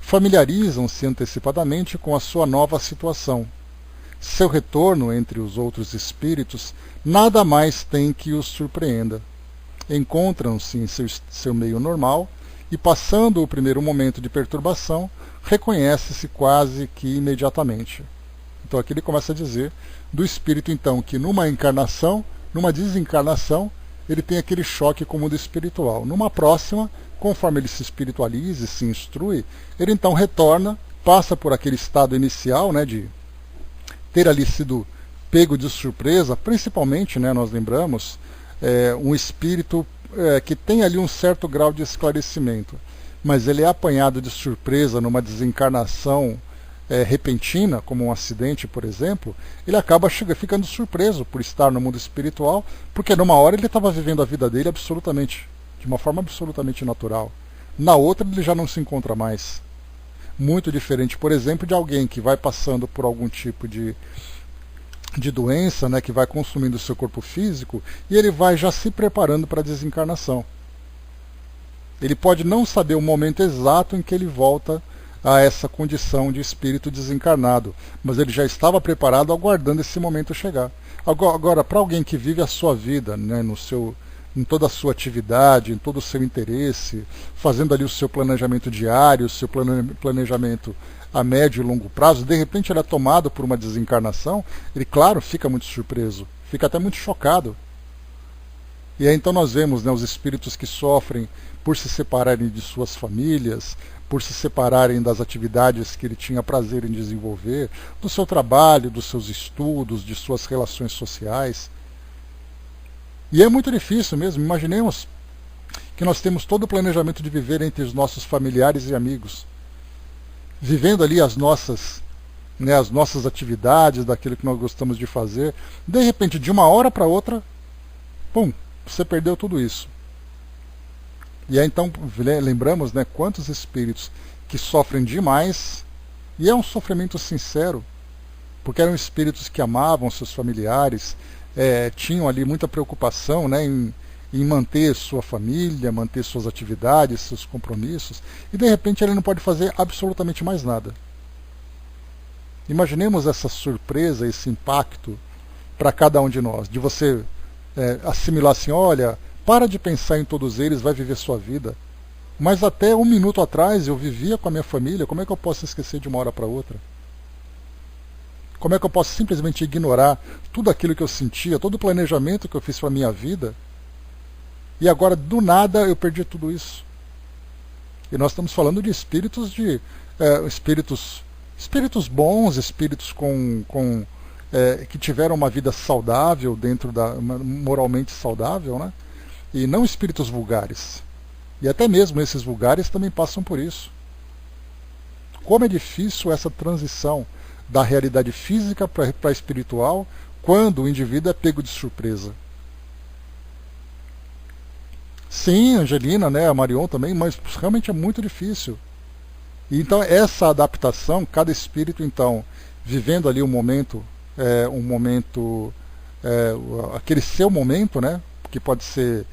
Familiarizam-se antecipadamente com a sua nova situação. Seu retorno entre os outros espíritos nada mais tem que os surpreenda. Encontram-se em seu meio normal e, passando o primeiro momento de perturbação, reconhece-se quase que imediatamente. Então aqui ele começa a dizer do espírito então que numa encarnação, numa desencarnação, ele tem aquele choque com o mundo espiritual. Numa próxima, conforme ele se espiritualiza e se instrui, ele então retorna, passa por aquele estado inicial, né, de ter ali sido pego de surpresa, principalmente, né, nós lembramos, um espírito que tem ali um certo grau de esclarecimento, mas ele é apanhado de surpresa numa desencarnação repentina, como um acidente, por exemplo, ele acaba ficando surpreso por estar no mundo espiritual, porque numa hora ele estava vivendo a vida dele de uma forma absolutamente natural. Na outra ele já não se encontra mais. Muito diferente, por exemplo, de alguém que vai passando por algum tipo de doença, né, que vai consumindo o seu corpo físico, e ele vai já se preparando para a desencarnação. Ele pode não saber o momento exato em que ele volta a essa condição de espírito desencarnado, mas ele já estava preparado aguardando esse momento chegar. Agora, para alguém que vive a sua vida, né, em toda a sua atividade, em todo o seu interesse, fazendo ali o seu planejamento diário, o seu planejamento a médio e longo prazo, de repente ele é tomado por uma desencarnação, ele, claro, fica muito surpreso, fica até muito chocado. E aí então nós vemos, né, os espíritos que sofrem por se separarem de suas famílias, por se separarem das atividades que ele tinha prazer em desenvolver, do seu trabalho, dos seus estudos, de suas relações sociais. E é muito difícil mesmo. Imaginemos que nós temos todo o planejamento de viver entre os nossos familiares e amigos, vivendo ali as nossas atividades, daquilo que nós gostamos de fazer. De repente, de uma hora para outra, pum, você perdeu tudo isso. E aí então lembramos, né, quantos espíritos que sofrem demais, e é um sofrimento sincero, porque eram espíritos que amavam seus familiares, tinham ali muita preocupação, né, em manter sua família, manter suas atividades, seus compromissos, e de repente ele não pode fazer absolutamente mais nada. Imaginemos essa surpresa, esse impacto para cada um de nós, de você assimilar assim, olha, para de pensar em todos eles, vai viver sua vida. Mas até um minuto atrás eu vivia com a minha família, como é que eu posso esquecer de uma hora para outra? Como é que eu posso simplesmente ignorar tudo aquilo que eu sentia, todo o planejamento que eu fiz para a minha vida, e agora do nada eu perdi tudo isso? E nós estamos falando de espíritos espíritos bons, espíritos que tiveram uma vida saudável, moralmente saudável, né? E não espíritos vulgares. E até mesmo esses vulgares também passam por isso. Como é difícil essa transição da realidade física para a espiritual, quando o indivíduo é pego de surpresa. Sim, a Angelina, né, a Marion também, mas realmente é muito difícil. E então essa adaptação, cada espírito então, vivendo ali um momento, aquele seu momento, né, que pode ser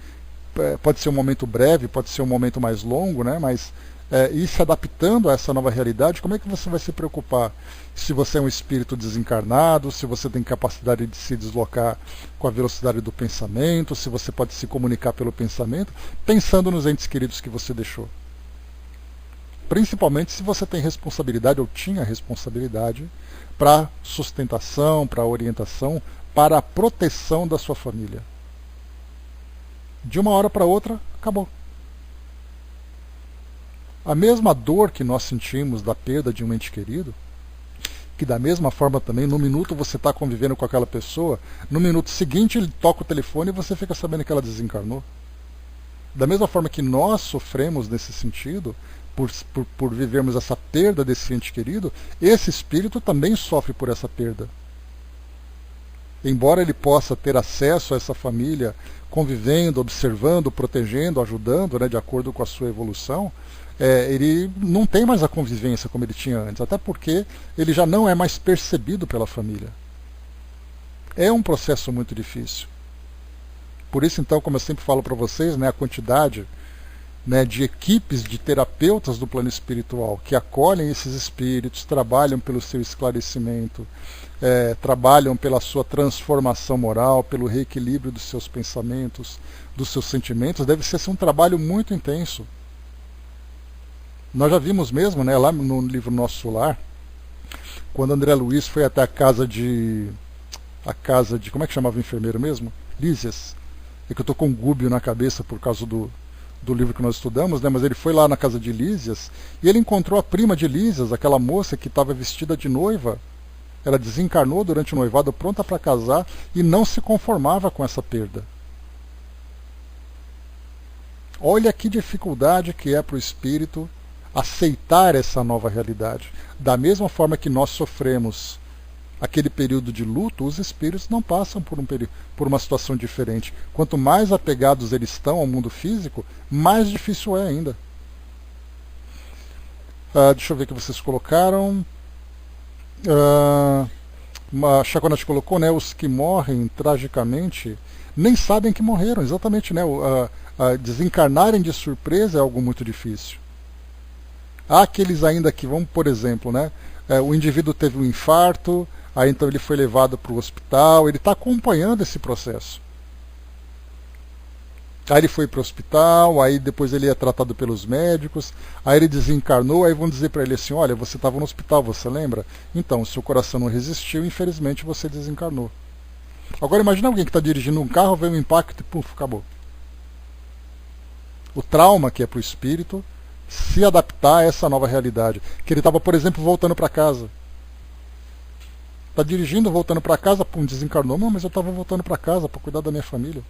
um momento breve, pode ser um momento mais longo, né, mas ir se adaptando a essa nova realidade. Como é que você vai se preocupar se você é um espírito desencarnado, se você tem capacidade de se deslocar com a velocidade do pensamento, se você pode se comunicar pelo pensamento, pensando nos entes queridos que você deixou? Principalmente se você tem responsabilidade, ou tinha responsabilidade, para sustentação, para orientação, para a proteção da sua família. De uma hora para outra, acabou. A mesma dor que nós sentimos da perda de um ente querido, que da mesma forma também, no minuto você está convivendo com aquela pessoa, no minuto seguinte ele toca o telefone e você fica sabendo que ela desencarnou. Da mesma forma que nós sofremos nesse sentido, por vivermos essa perda desse ente querido, esse espírito também sofre por essa perda. Embora ele possa ter acesso a essa família, convivendo, observando, protegendo, ajudando, né, de acordo com a sua evolução, ele não tem mais a convivência como ele tinha antes, até porque ele já não é mais percebido pela família. É um processo muito difícil. Por isso, então, como eu sempre falo para vocês, né, a quantidade, né, de equipes de terapeutas do plano espiritual que acolhem esses espíritos, trabalham pelo seu esclarecimento, trabalham pela sua transformação moral, pelo reequilíbrio dos seus pensamentos, dos seus sentimentos, deve ser um trabalho muito intenso. Nós já vimos mesmo, né, lá no livro Nosso Lar, quando André Luiz foi até a casa de como é que chamava o enfermeiro mesmo? Lísias. É que eu estou com um gúbio na cabeça por causa do livro que nós estudamos, né, mas ele foi lá na casa de Lísias e ele encontrou a prima de Lísias, aquela moça que estava vestida de noiva. Ela desencarnou durante o noivado, pronta para casar, e não se conformava com essa perda. Olha que dificuldade que é para o espírito aceitar essa nova realidade. Da mesma forma que nós sofremos aquele período de luto, os espíritos não passam por uma situação diferente. Quanto mais apegados eles estão ao mundo físico, mais difícil é ainda. Deixa eu ver o que vocês colocaram. A Chaconete colocou, né, os que morrem tragicamente nem sabem que morreram, exatamente, né, desencarnarem de surpresa é algo muito difícil. Há aqueles ainda que vão, por exemplo, né, o indivíduo teve um infarto, aí então ele foi levado para o hospital, ele está acompanhando esse processo. Aí ele foi para o hospital, aí depois ele é tratado pelos médicos, aí ele desencarnou, aí vão dizer para ele assim, olha, você estava no hospital, você lembra? Então, seu coração não resistiu, infelizmente você desencarnou. Agora imagina alguém que está dirigindo um carro, vê um impacto e puf, acabou. O trauma que é para o espírito se adaptar a essa nova realidade. Que ele estava, por exemplo, voltando para casa. Está dirigindo, voltando para casa, pum, desencarnou. Não, mas eu estava voltando para casa para cuidar da minha família.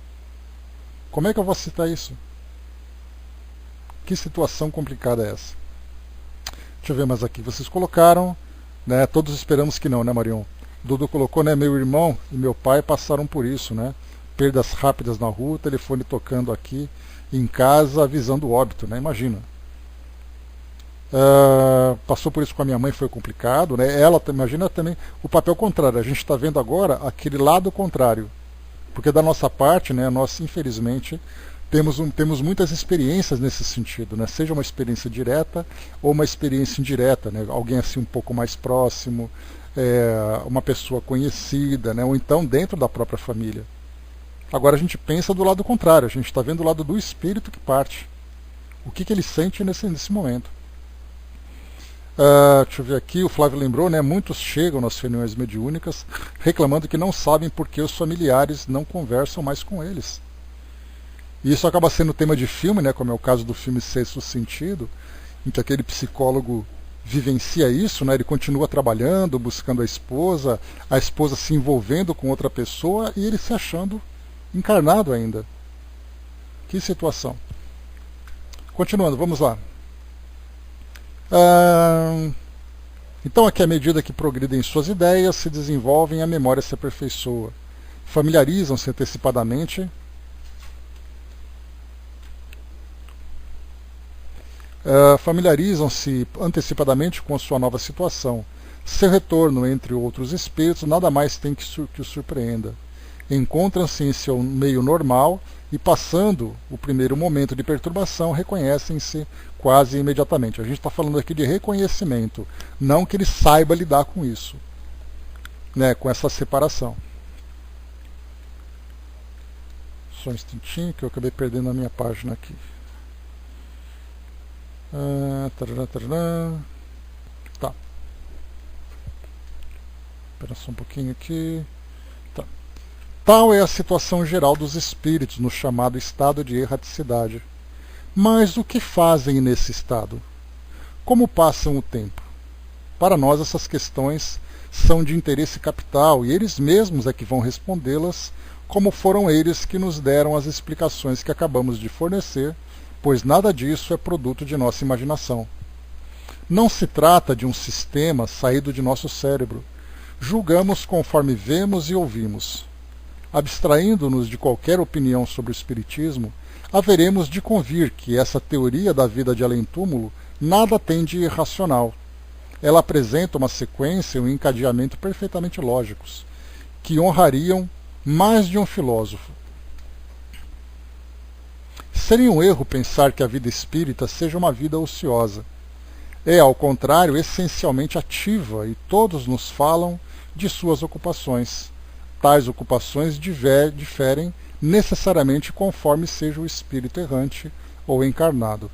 Como é que eu vou citar isso? Que situação complicada é essa? Deixa eu ver mais aqui. Vocês colocaram, né? Todos esperamos que não, né, Marion? Dudu colocou, né? Meu irmão e meu pai passaram por isso, né? Perdas rápidas na rua, telefone tocando aqui em casa, avisando o óbito, né? Imagina. Passou por isso com a minha mãe, foi complicado, né? Ela, imagina também o papel contrário. A gente está vendo agora aquele lado contrário. Porque da nossa parte, né, nós infelizmente temos muitas experiências nesse sentido, né? Seja uma experiência direta ou uma experiência indireta, né? Alguém assim um pouco mais próximo, uma pessoa conhecida, né? Ou então dentro da própria família. Agora a gente pensa do lado contrário, a gente está vendo o lado do espírito que parte. O que ele sente nesse momento. Deixa eu ver aqui, o Flávio lembrou, né? Muitos chegam nas reuniões mediúnicas reclamando que não sabem por que os familiares não conversam mais com eles. E isso acaba sendo tema de filme, né? Como é o caso do filme Sexto Sentido, em que aquele psicólogo vivencia isso, né? Ele continua trabalhando, buscando a esposa se envolvendo com outra pessoa e ele se achando encarnado ainda. Que situação. Continuando, vamos lá. Então aqui à medida que progridem suas ideias, se desenvolvem, a memória se aperfeiçoa. Familiarizam-se antecipadamente com a sua nova situação. Seu retorno entre outros espíritos nada mais tem que o surpreenda. Encontram-se em seu meio normal e, passando o primeiro momento de perturbação, reconhecem-se quase imediatamente. A gente está falando aqui de reconhecimento, não que ele saiba lidar com isso, né, com essa separação. Só um instantinho que eu acabei perdendo a minha página aqui. Tá. Espera só um pouquinho aqui. Tá. Tal é a situação geral dos espíritos no chamado estado de erraticidade. Mas o que fazem nesse estado? Como passam o tempo? Para nós essas questões são de interesse capital e eles mesmos é que vão respondê-las, como foram eles que nos deram as explicações que acabamos de fornecer, pois nada disso é produto de nossa imaginação. Não se trata de um sistema saído de nosso cérebro. Julgamos conforme vemos e ouvimos. Abstraindo-nos de qualquer opinião sobre o espiritismo, haveremos de convir que essa teoria da vida de além-túmulo nada tem de irracional. Ela apresenta uma sequência e um encadeamento perfeitamente lógicos, que honrariam mais de um filósofo. Seria um erro pensar que a vida espírita seja uma vida ociosa. É, ao contrário, essencialmente ativa, e todos nos falam de suas ocupações. Tais ocupações diferem necessariamente conforme seja o espírito errante ou encarnado.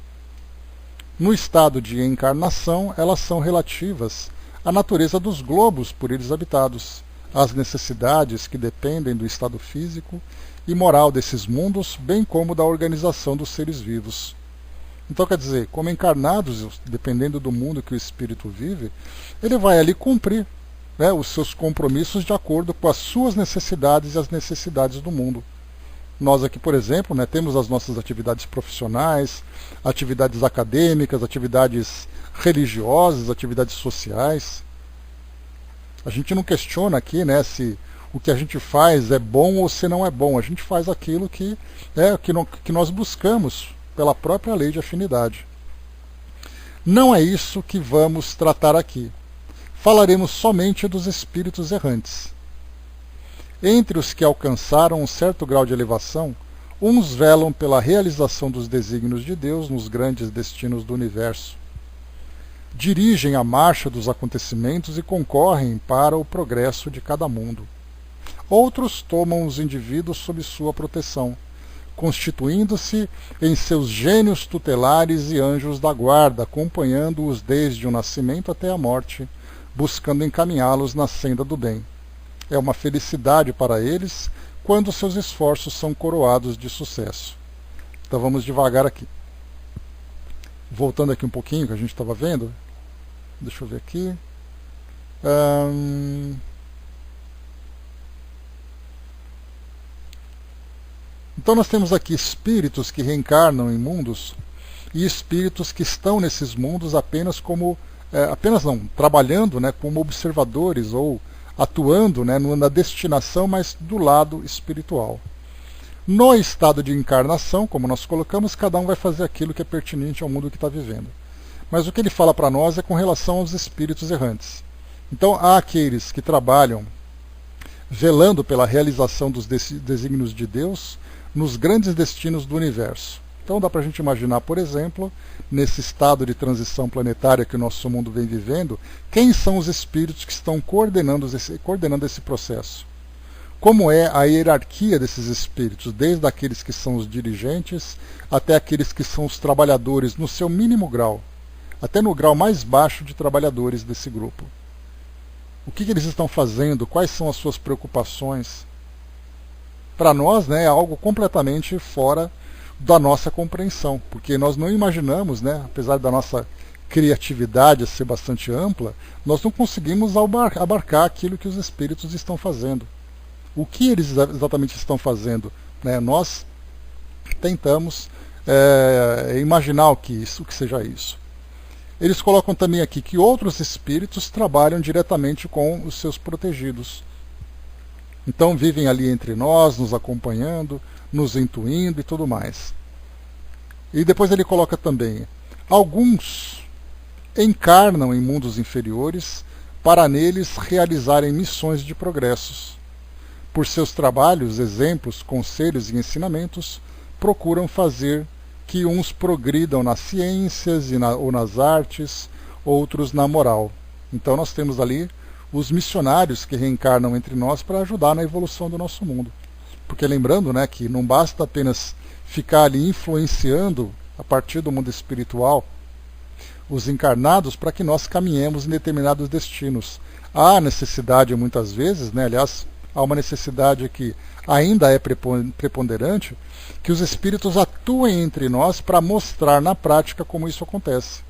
No estado de encarnação, elas são relativas à natureza dos globos por eles habitados, às necessidades que dependem do estado físico e moral desses mundos, bem como da organização dos seres vivos. Então, quer dizer, como encarnados, dependendo do mundo que o espírito vive, ele vai ali cumprir, né, os seus compromissos de acordo com as suas necessidades e as necessidades do mundo. Nós aqui, por exemplo, né, temos as nossas atividades profissionais, atividades acadêmicas, atividades religiosas, atividades sociais. A gente não questiona aqui, né, se o que a gente faz é bom ou se não é bom. A gente faz aquilo que nós buscamos pela própria lei de afinidade. Não é isso que vamos tratar aqui. Falaremos somente dos espíritos errantes. Entre os que alcançaram um certo grau de elevação, uns velam pela realização dos desígnios de Deus nos grandes destinos do universo. Dirigem a marcha dos acontecimentos e concorrem para o progresso de cada mundo. Outros tomam os indivíduos sob sua proteção, constituindo-se em seus gênios tutelares e anjos da guarda, acompanhando-os desde o nascimento até a morte, buscando encaminhá-los na senda do bem. É uma felicidade para eles quando seus esforços são coroados de sucesso. Então vamos devagar aqui. Voltando aqui um pouquinho, que a gente estava vendo. Deixa eu ver aqui. Então nós temos aqui espíritos que reencarnam em mundos e espíritos que estão nesses mundos apenas como, trabalhando, né, como observadores ou atuando, né, na destinação, mas do lado espiritual. No estado de encarnação, como nós colocamos, cada um vai fazer aquilo que é pertinente ao mundo que está vivendo. Mas o que ele fala para nós é com relação aos espíritos errantes. Então há aqueles que trabalham velando pela realização dos desígnios de Deus nos grandes destinos do universo. Então dá para a gente imaginar, por exemplo, nesse estado de transição planetária que o nosso mundo vem vivendo, quem são os espíritos que estão coordenando esse processo? Como é a hierarquia desses espíritos, desde aqueles que são os dirigentes até aqueles que são os trabalhadores no seu mínimo grau, até no grau mais baixo de trabalhadores desse grupo. O que eles estão fazendo? Quais são as suas preocupações? Para nós, né, é algo completamente fora da nossa compreensão, porque nós não imaginamos, né, apesar da nossa criatividade ser bastante ampla, nós não conseguimos abarcar aquilo que os espíritos estão fazendo. O que eles exatamente estão fazendo? Né? Nós tentamos imaginar o que seja isso. Eles colocam também aqui que outros espíritos trabalham diretamente com os seus protegidos. Então vivem ali entre nós, nos acompanhando, nos intuindo e tudo mais. E depois ele coloca também, alguns encarnam em mundos inferiores para neles realizarem missões de progressos. Por seus trabalhos, exemplos, conselhos e ensinamentos, procuram fazer que uns progridam nas ciências ou nas artes, outros na moral. Então nós temos ali os missionários que reencarnam entre nós para ajudar na evolução do nosso mundo. Porque lembrando, né, que não basta apenas ficar ali influenciando a partir do mundo espiritual os encarnados para que nós caminhemos em determinados destinos. Há necessidade muitas vezes, né, aliás, há uma necessidade que ainda é preponderante, que os espíritos atuem entre nós para mostrar na prática como isso acontece.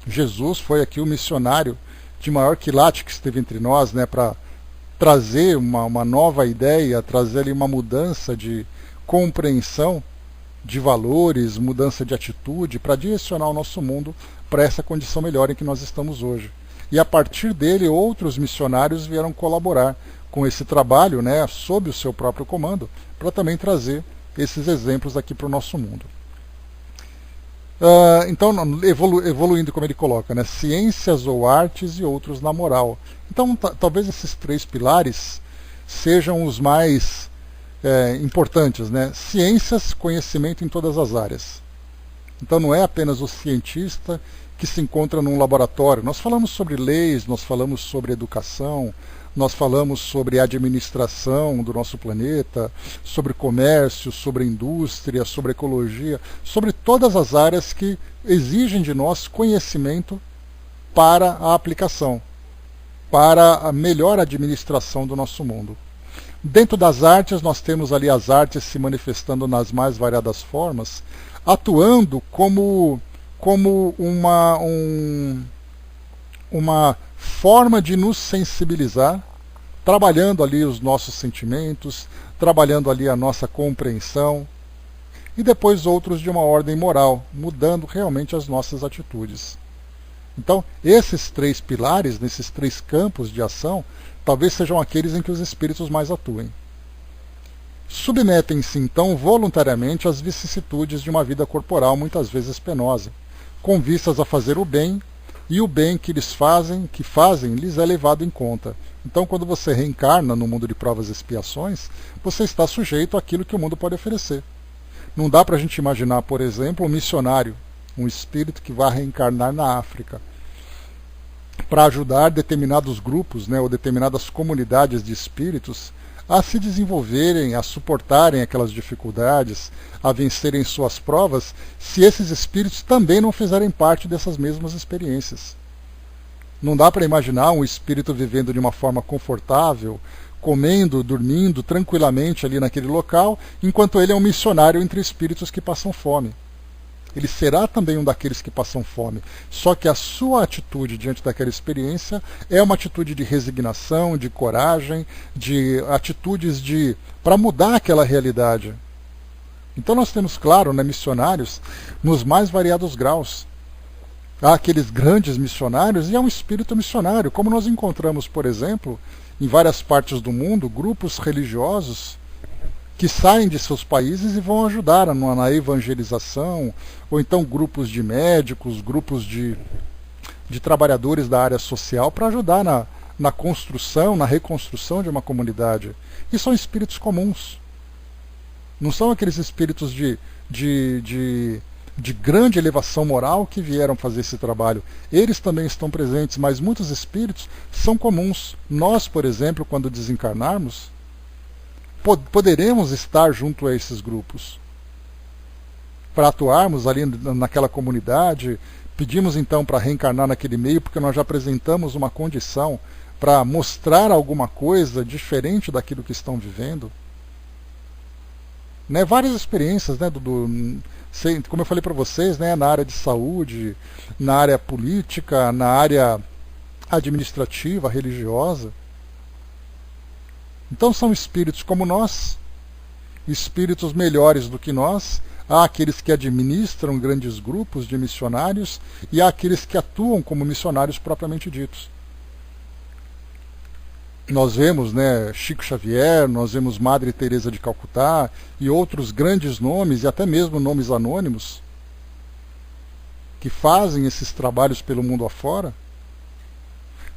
Jesus foi aqui o missionário de maior quilate que esteve entre nós, né, para trazer uma nova ideia, trazer ali uma mudança de compreensão de valores, mudança de atitude, para direcionar o nosso mundo para essa condição melhor em que nós estamos hoje. E a partir dele, outros missionários vieram colaborar com esse trabalho, né, sob o seu próprio comando, para também trazer esses exemplos aqui para o nosso mundo. Então, evoluindo como ele coloca, né, ciências ou artes e outros na moral. Então, talvez esses três pilares sejam os mais importantes, né? Ciências, conhecimento em todas as áreas. Então não é apenas o cientista que se encontra num laboratório. Nós falamos sobre leis, nós falamos sobre educação, nós falamos sobre administração do nosso planeta, sobre comércio, sobre indústria, sobre ecologia, sobre todas as áreas que exigem de nós conhecimento para a aplicação, para a melhor administração do nosso mundo. Dentro das artes, nós temos ali as artes se manifestando nas mais variadas formas, atuando como uma forma de nos sensibilizar, trabalhando ali os nossos sentimentos, trabalhando ali a nossa compreensão, e depois outros de uma ordem moral, mudando realmente as nossas atitudes. Então, esses três pilares, nesses três campos de ação, talvez sejam aqueles em que os espíritos mais atuem. Submetem-se, então, voluntariamente às vicissitudes de uma vida corporal muitas vezes penosa, com vistas a fazer o bem, e o bem que fazem, lhes é levado em conta. Então, quando você reencarna no mundo de provas e expiações, você está sujeito àquilo que o mundo pode oferecer. Não dá para a gente imaginar, por exemplo, um missionário, um espírito que vai reencarnar na África, para ajudar determinados grupos, né, ou determinadas comunidades de espíritos a se desenvolverem, a suportarem aquelas dificuldades, a vencerem suas provas, se esses espíritos também não fizerem parte dessas mesmas experiências. Não dá para imaginar um espírito vivendo de uma forma confortável, comendo, dormindo tranquilamente ali naquele local, enquanto ele é um missionário entre espíritos que passam fome. Ele será também um daqueles que passam fome, só que a sua atitude diante daquela experiência é uma atitude de resignação, de coragem, de atitudes para mudar aquela realidade. Então nós temos, claro, missionários nos mais variados graus. Há aqueles grandes missionários e há um espírito missionário, como nós encontramos, por exemplo, em várias partes do mundo, grupos religiosos que saem de seus países e vão ajudar na evangelização, ou então grupos de médicos, grupos de trabalhadores da área social para ajudar na construção, na reconstrução de uma comunidade. E são espíritos comuns. Não são aqueles espíritos de grande elevação moral que vieram fazer esse trabalho. Eles também estão presentes, mas muitos espíritos são comuns. Nós, por exemplo, quando desencarnarmos, poderemos estar junto a esses grupos para atuarmos ali naquela comunidade. Pedimos então para reencarnar naquele meio, porque nós já apresentamos uma condição para mostrar alguma coisa diferente daquilo que estão vivendo. Várias experiências, como eu falei para vocês, na área de saúde, na área política, na área administrativa, religiosa. Então são espíritos como nós, espíritos melhores do que nós. Há aqueles que administram grandes grupos de missionários e há aqueles que atuam como missionários propriamente ditos. Nós vemos Chico Xavier, nós vemos Madre Teresa de Calcutá e outros grandes nomes, e até mesmo nomes anônimos, que fazem esses trabalhos pelo mundo afora,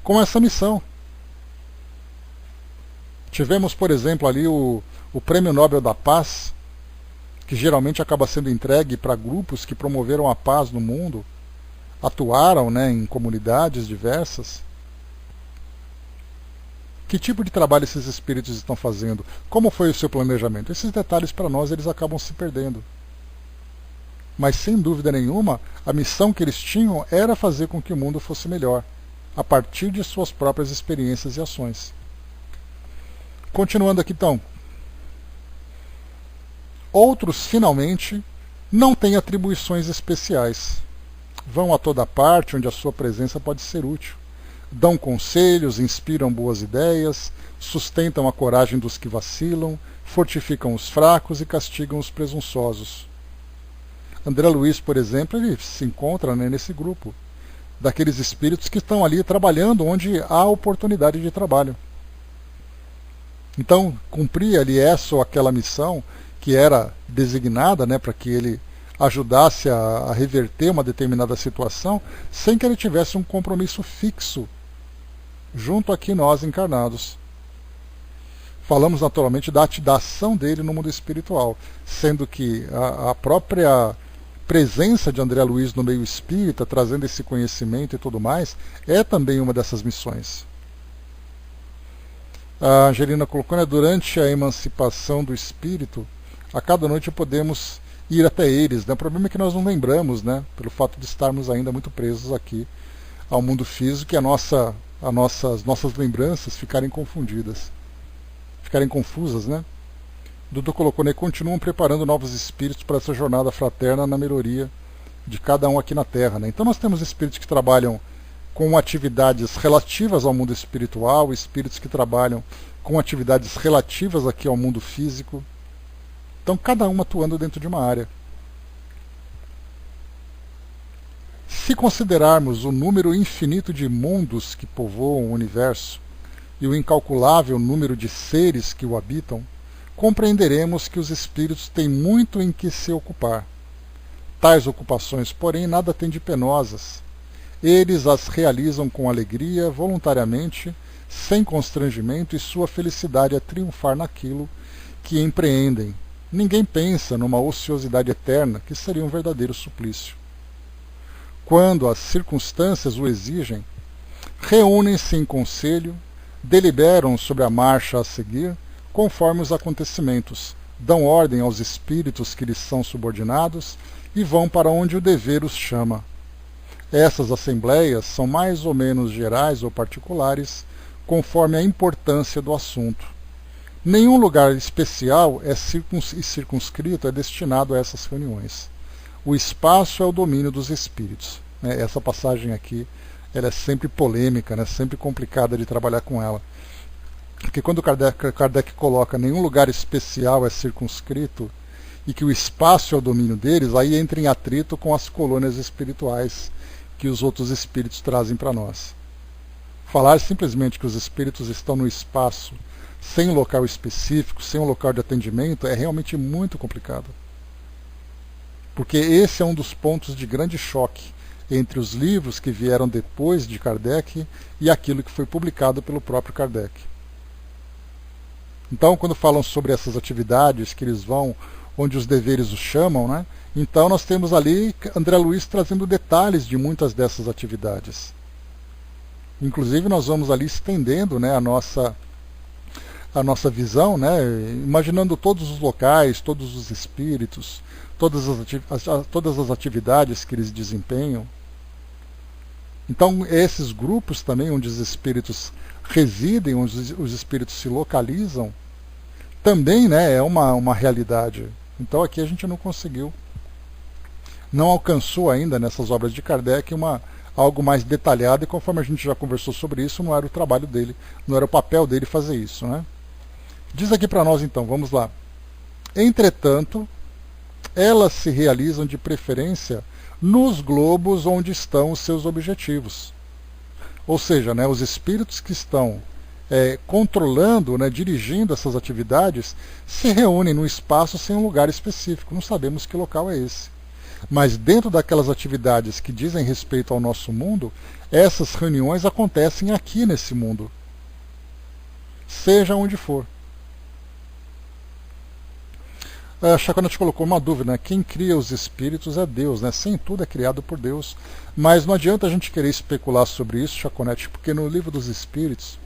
com essa missão. Tivemos, por exemplo, ali o Prêmio Nobel da Paz, que geralmente acaba sendo entregue para grupos que promoveram a paz no mundo, atuaram em comunidades diversas. Que tipo de trabalho esses espíritos estão fazendo? Como foi o seu planejamento? Esses detalhes para nós eles acabam se perdendo. Mas sem dúvida nenhuma, a missão que eles tinham era fazer com que o mundo fosse melhor, a partir de suas próprias experiências e ações. Continuando aqui então. Outros, finalmente, não têm atribuições especiais. Vão a toda parte onde a sua presença pode ser útil. Dão conselhos, inspiram boas ideias, sustentam a coragem dos que vacilam, fortificam os fracos e castigam os presunçosos. André Luiz, por exemplo, ele se encontra nesse grupo, daqueles espíritos que estão ali trabalhando onde há oportunidade de trabalho. Então, cumpria ali essa ou aquela missão que era designada para que ele ajudasse a reverter uma determinada situação, sem que ele tivesse um compromisso fixo junto aqui nós encarnados. Falamos naturalmente da ação dele no mundo espiritual, sendo que a própria presença de André Luiz no meio espírita, trazendo esse conhecimento e tudo mais, é também uma dessas missões. A Angelina colocou, durante a emancipação do espírito, a cada noite podemos ir até eles. O problema é que nós não lembramos, pelo fato de estarmos ainda muito presos aqui ao mundo físico, e as nossas lembranças ficarem confundidas, ficarem confusas. Dudu colocou, continuam preparando novos espíritos para essa jornada fraterna na melhoria de cada um aqui na Terra. Então nós temos espíritos que trabalham com atividades relativas ao mundo espiritual, espíritos que trabalham com atividades relativas aqui ao mundo físico. Então cada um atuando dentro de uma área. Se considerarmos o número infinito de mundos que povoam o universo e o incalculável número de seres que o habitam, compreenderemos que os espíritos têm muito em que se ocupar. Tais ocupações, porém, nada têm de penosas. Eles as realizam com alegria, voluntariamente, sem constrangimento, e sua felicidade é triunfar naquilo que empreendem. Ninguém pensa numa ociosidade eterna, que seria um verdadeiro suplício. Quando as circunstâncias o exigem, reúnem-se em conselho, deliberam sobre a marcha a seguir, conforme os acontecimentos, dão ordem aos espíritos que lhes são subordinados e vão para onde o dever os chama. Essas assembleias são mais ou menos gerais ou particulares, conforme a importância do assunto. Nenhum lugar especial e circunscrito é destinado a essas reuniões. O espaço é o domínio dos espíritos. Essa passagem aqui ela é sempre polêmica, né? Sempre complicada de trabalhar com ela. Porque quando Kardec coloca nenhum lugar especial é circunscrito e que o espaço é o domínio deles, aí entra em atrito com as colônias espirituais que os outros espíritos trazem para nós. Falar simplesmente que os espíritos estão no espaço, sem um local específico, sem um local de atendimento, é realmente muito complicado. Porque esse é um dos pontos de grande choque entre os livros que vieram depois de Kardec e aquilo que foi publicado pelo próprio Kardec. Então, quando falam sobre essas atividades que eles vão, onde os deveres os chamam, né? Então nós temos ali André Luiz trazendo detalhes de muitas dessas atividades. Inclusive nós vamos ali estendendo, né, a nossa visão, né, imaginando todos os locais, todos os espíritos, todas as atividades que eles desempenham. Então esses grupos também, onde os espíritos residem, onde os espíritos se localizam, também, né, é uma realidade. Então aqui a gente não alcançou ainda nessas obras de Kardec algo mais detalhado, e conforme a gente já conversou sobre isso, não era o trabalho dele, não era o papel dele fazer isso, né? Diz aqui para nós então, vamos lá. Entretanto, elas se realizam de preferência nos globos onde estão os seus objetivos. Ou seja, né, os espíritos que estão controlando, né, dirigindo essas atividades, se reúnem num espaço sem um lugar específico. Não sabemos que local é esse. Mas dentro daquelas atividades que dizem respeito ao nosso mundo, essas reuniões acontecem aqui nesse mundo, seja onde for. A Chaconete colocou uma dúvida, né? Quem cria os espíritos é Deus, né? Sim, tudo é criado por Deus, mas não adianta a gente querer especular sobre isso, Chaconete, porque no Livro dos Espíritos,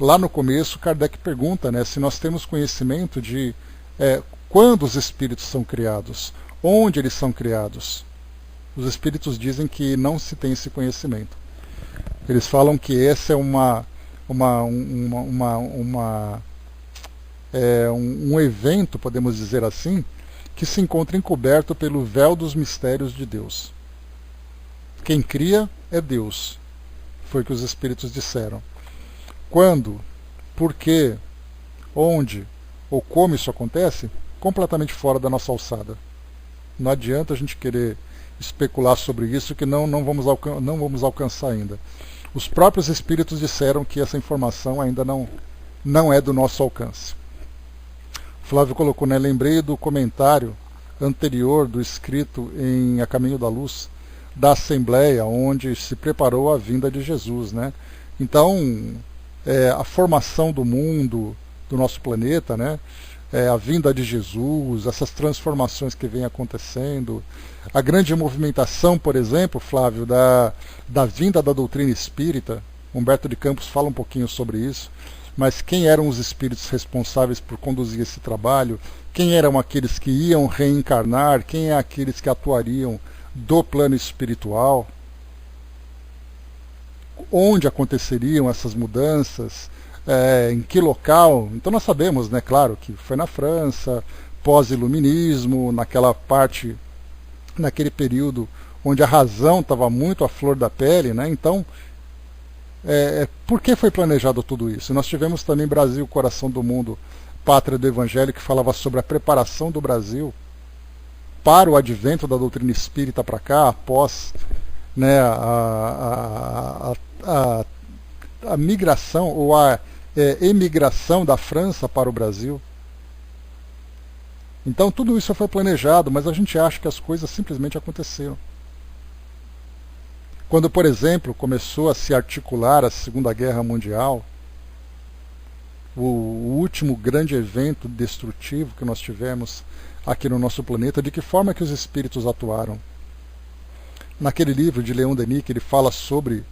lá no começo, Kardec pergunta, né, se nós temos conhecimento de quando os espíritos são criados, onde eles são criados. Os espíritos dizem que não se tem esse conhecimento. Eles falam que esse é um evento, podemos dizer assim, que se encontra encoberto pelo véu dos mistérios de Deus. Quem cria é Deus. Foi o que os espíritos disseram. Quando, por quê, onde ou como isso acontece, completamente fora da nossa alçada. Não adianta a gente querer especular sobre isso, que não vamos alcançar ainda. Os próprios espíritos disseram que essa informação ainda não é do nosso alcance. Flávio colocou, né, lembrei do comentário anterior do escrito em A Caminho da Luz, da Assembleia, onde se preparou a vinda de Jesus, né? Então, a formação do mundo, do nosso planeta, né? A vinda de Jesus, essas transformações que vêm acontecendo, a grande movimentação, por exemplo, Flávio, da vinda da doutrina espírita. Humberto de Campos fala um pouquinho sobre isso, mas quem eram os espíritos responsáveis por conduzir esse trabalho? Quem eram aqueles que iam reencarnar? Quem é aqueles que atuariam do plano espiritual? Onde aconteceriam essas mudanças? Em que local? Então nós sabemos, né, claro, que foi na França, pós-iluminismo, naquele período onde a razão estava muito à flor da pele, né? Então, por que foi planejado tudo isso? Nós tivemos também Brasil, Coração do Mundo, Pátria do Evangelho, que falava sobre a preparação do Brasil para o advento da doutrina espírita para cá, após, né, a migração ou a emigração da França para o Brasil. Então tudo isso foi planejado, mas a gente acha que as coisas simplesmente aconteceram. Quando, por exemplo, começou a se articular a Segunda Guerra Mundial, o último grande evento destrutivo que nós tivemos aqui no nosso planeta, de que forma que os espíritos atuaram? Naquele livro de Leon Denis, que ele fala sobre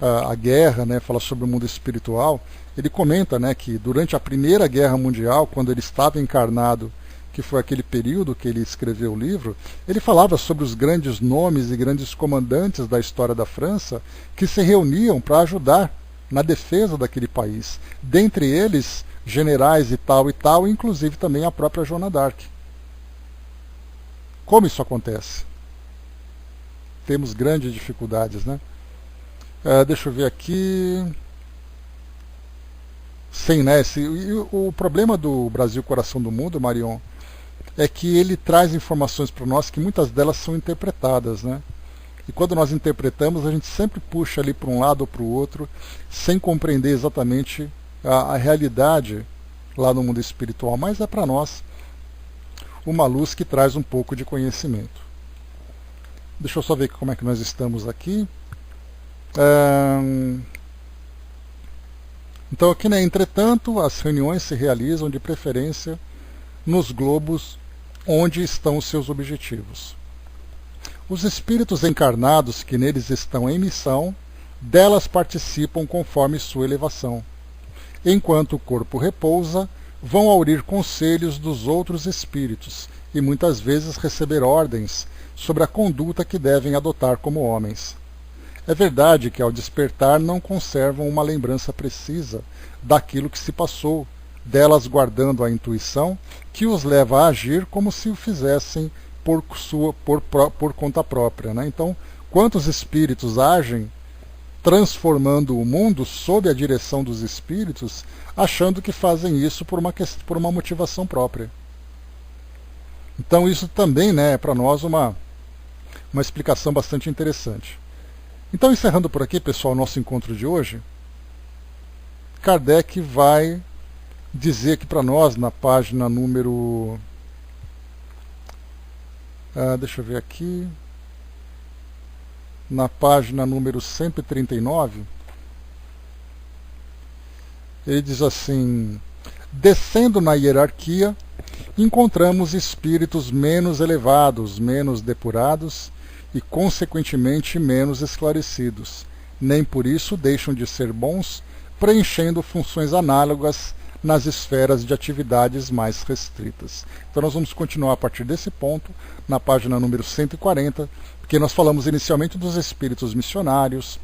a guerra, né, fala sobre o mundo espiritual, ele comenta, né, que durante a Primeira Guerra Mundial, quando ele estava encarnado, que foi aquele período que ele escreveu o livro, ele falava sobre os grandes nomes e grandes comandantes da história da França que se reuniam para ajudar na defesa daquele país. Dentre eles, generais e tal, inclusive também a própria Joana d'Arc. Como isso acontece? Temos grandes dificuldades, né? Deixa eu ver aqui. Sim, né? O problema do Brasil Coração do Mundo, Marion, é que ele traz informações para nós que muitas delas são interpretadas, né? E quando nós interpretamos, a gente sempre puxa ali para um lado ou para o outro, sem compreender exatamente a realidade lá no mundo espiritual, mas é para nós uma luz que traz um pouco de conhecimento. Deixa eu só ver como é que nós estamos aqui. Então aqui, né, entretanto, as reuniões se realizam de preferência nos globos onde estão os seus objetivos. Os espíritos encarnados que neles estão em missão, delas participam conforme sua elevação. Enquanto o corpo repousa, vão aurir conselhos dos outros espíritos e muitas vezes receber ordens sobre a conduta que devem adotar como homens. É verdade que ao despertar não conservam uma lembrança precisa daquilo que se passou, delas guardando a intuição que os leva a agir como se o fizessem por conta própria, né? Então, quantos espíritos agem transformando o mundo sob a direção dos espíritos, achando que fazem isso por uma motivação própria. Então isso também, né, é para nós uma explicação bastante interessante. Então, encerrando por aqui, pessoal, o nosso encontro de hoje, Kardec vai dizer aqui para nós, na página número... deixa eu ver aqui... Na página número 139, ele diz assim: descendo na hierarquia, encontramos espíritos menos elevados, menos depurados e, consequentemente, menos esclarecidos. Nem por isso deixam de ser bons, preenchendo funções análogas nas esferas de atividades mais restritas. Então nós vamos continuar a partir desse ponto, na página número 140, porque nós falamos inicialmente dos espíritos missionários,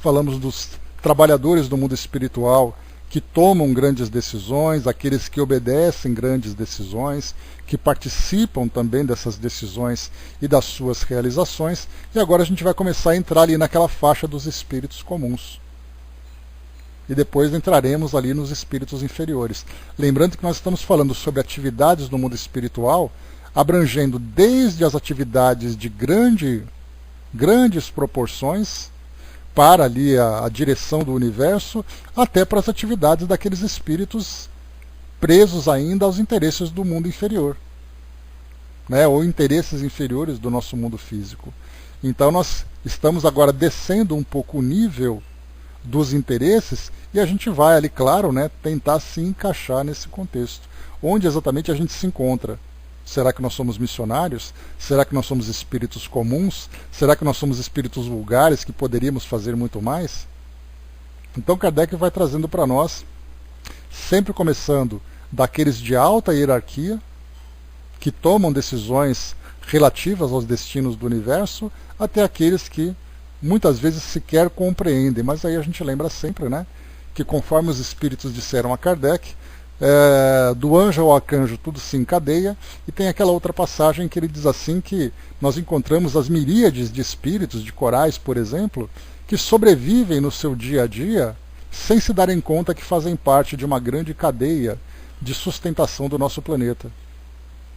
falamos dos trabalhadores do mundo espiritual que tomam grandes decisões, aqueles que obedecem grandes decisões, que participam também dessas decisões e das suas realizações, e agora a gente vai começar a entrar ali naquela faixa dos espíritos comuns. E depois entraremos ali nos espíritos inferiores. Lembrando que nós estamos falando sobre atividades no mundo espiritual, abrangendo desde as atividades de grandes proporções, para ali a direção do universo, até para as atividades daqueles espíritos presos ainda aos interesses do mundo inferior, né, ou interesses inferiores do nosso mundo físico. Então nós estamos agora descendo um pouco o nível dos interesses, e a gente vai ali, claro, né, tentar se encaixar nesse contexto. Onde exatamente a gente se encontra? Será que nós somos missionários? Será que nós somos espíritos comuns? Será que nós somos espíritos vulgares que poderíamos fazer muito mais? Então Kardec vai trazendo para nós, sempre começando daqueles de alta hierarquia, que tomam decisões relativas aos destinos do universo, até aqueles que muitas vezes sequer compreendem. Mas aí a gente lembra sempre, né, que conforme os espíritos disseram a Kardec, do anjo ao arcanjo tudo se encadeia, e tem aquela outra passagem que ele diz assim, que nós encontramos as miríades de espíritos, de corais, por exemplo, que sobrevivem no seu dia a dia sem se darem conta que fazem parte de uma grande cadeia de sustentação do nosso planeta.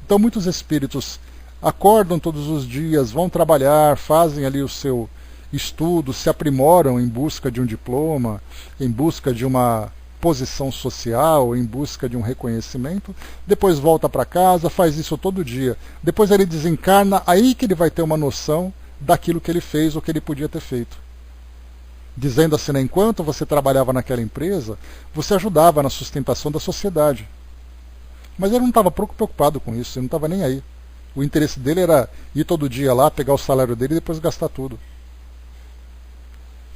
Então muitos espíritos acordam todos os dias, vão trabalhar, fazem ali o seu estudo, se aprimoram em busca de um diploma, em busca de uma posição social, em busca de um reconhecimento, depois volta para casa, faz isso todo dia, depois ele desencarna, aí que ele vai ter uma noção daquilo que ele fez ou que ele podia ter feito. Dizendo assim, né, enquanto você trabalhava naquela empresa, você ajudava na sustentação da sociedade. Mas ele não estava preocupado com isso, ele não estava nem aí. O interesse dele era ir todo dia lá, pegar o salário dele e depois gastar tudo.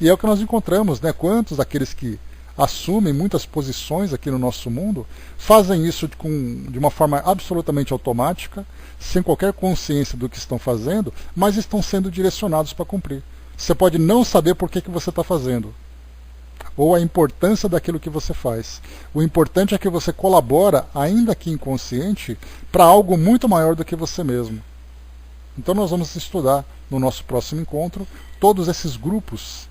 E é o que nós encontramos, né? Quantos daqueles que assumem muitas posições aqui no nosso mundo fazem isso de uma forma absolutamente automática, sem qualquer consciência do que estão fazendo, mas estão sendo direcionados para cumprir. Você pode não saber por que você está fazendo, ou a importância daquilo que você faz. O importante é que você colabora, ainda que inconsciente, para algo muito maior do que você mesmo. Então nós vamos estudar no nosso próximo encontro todos esses grupos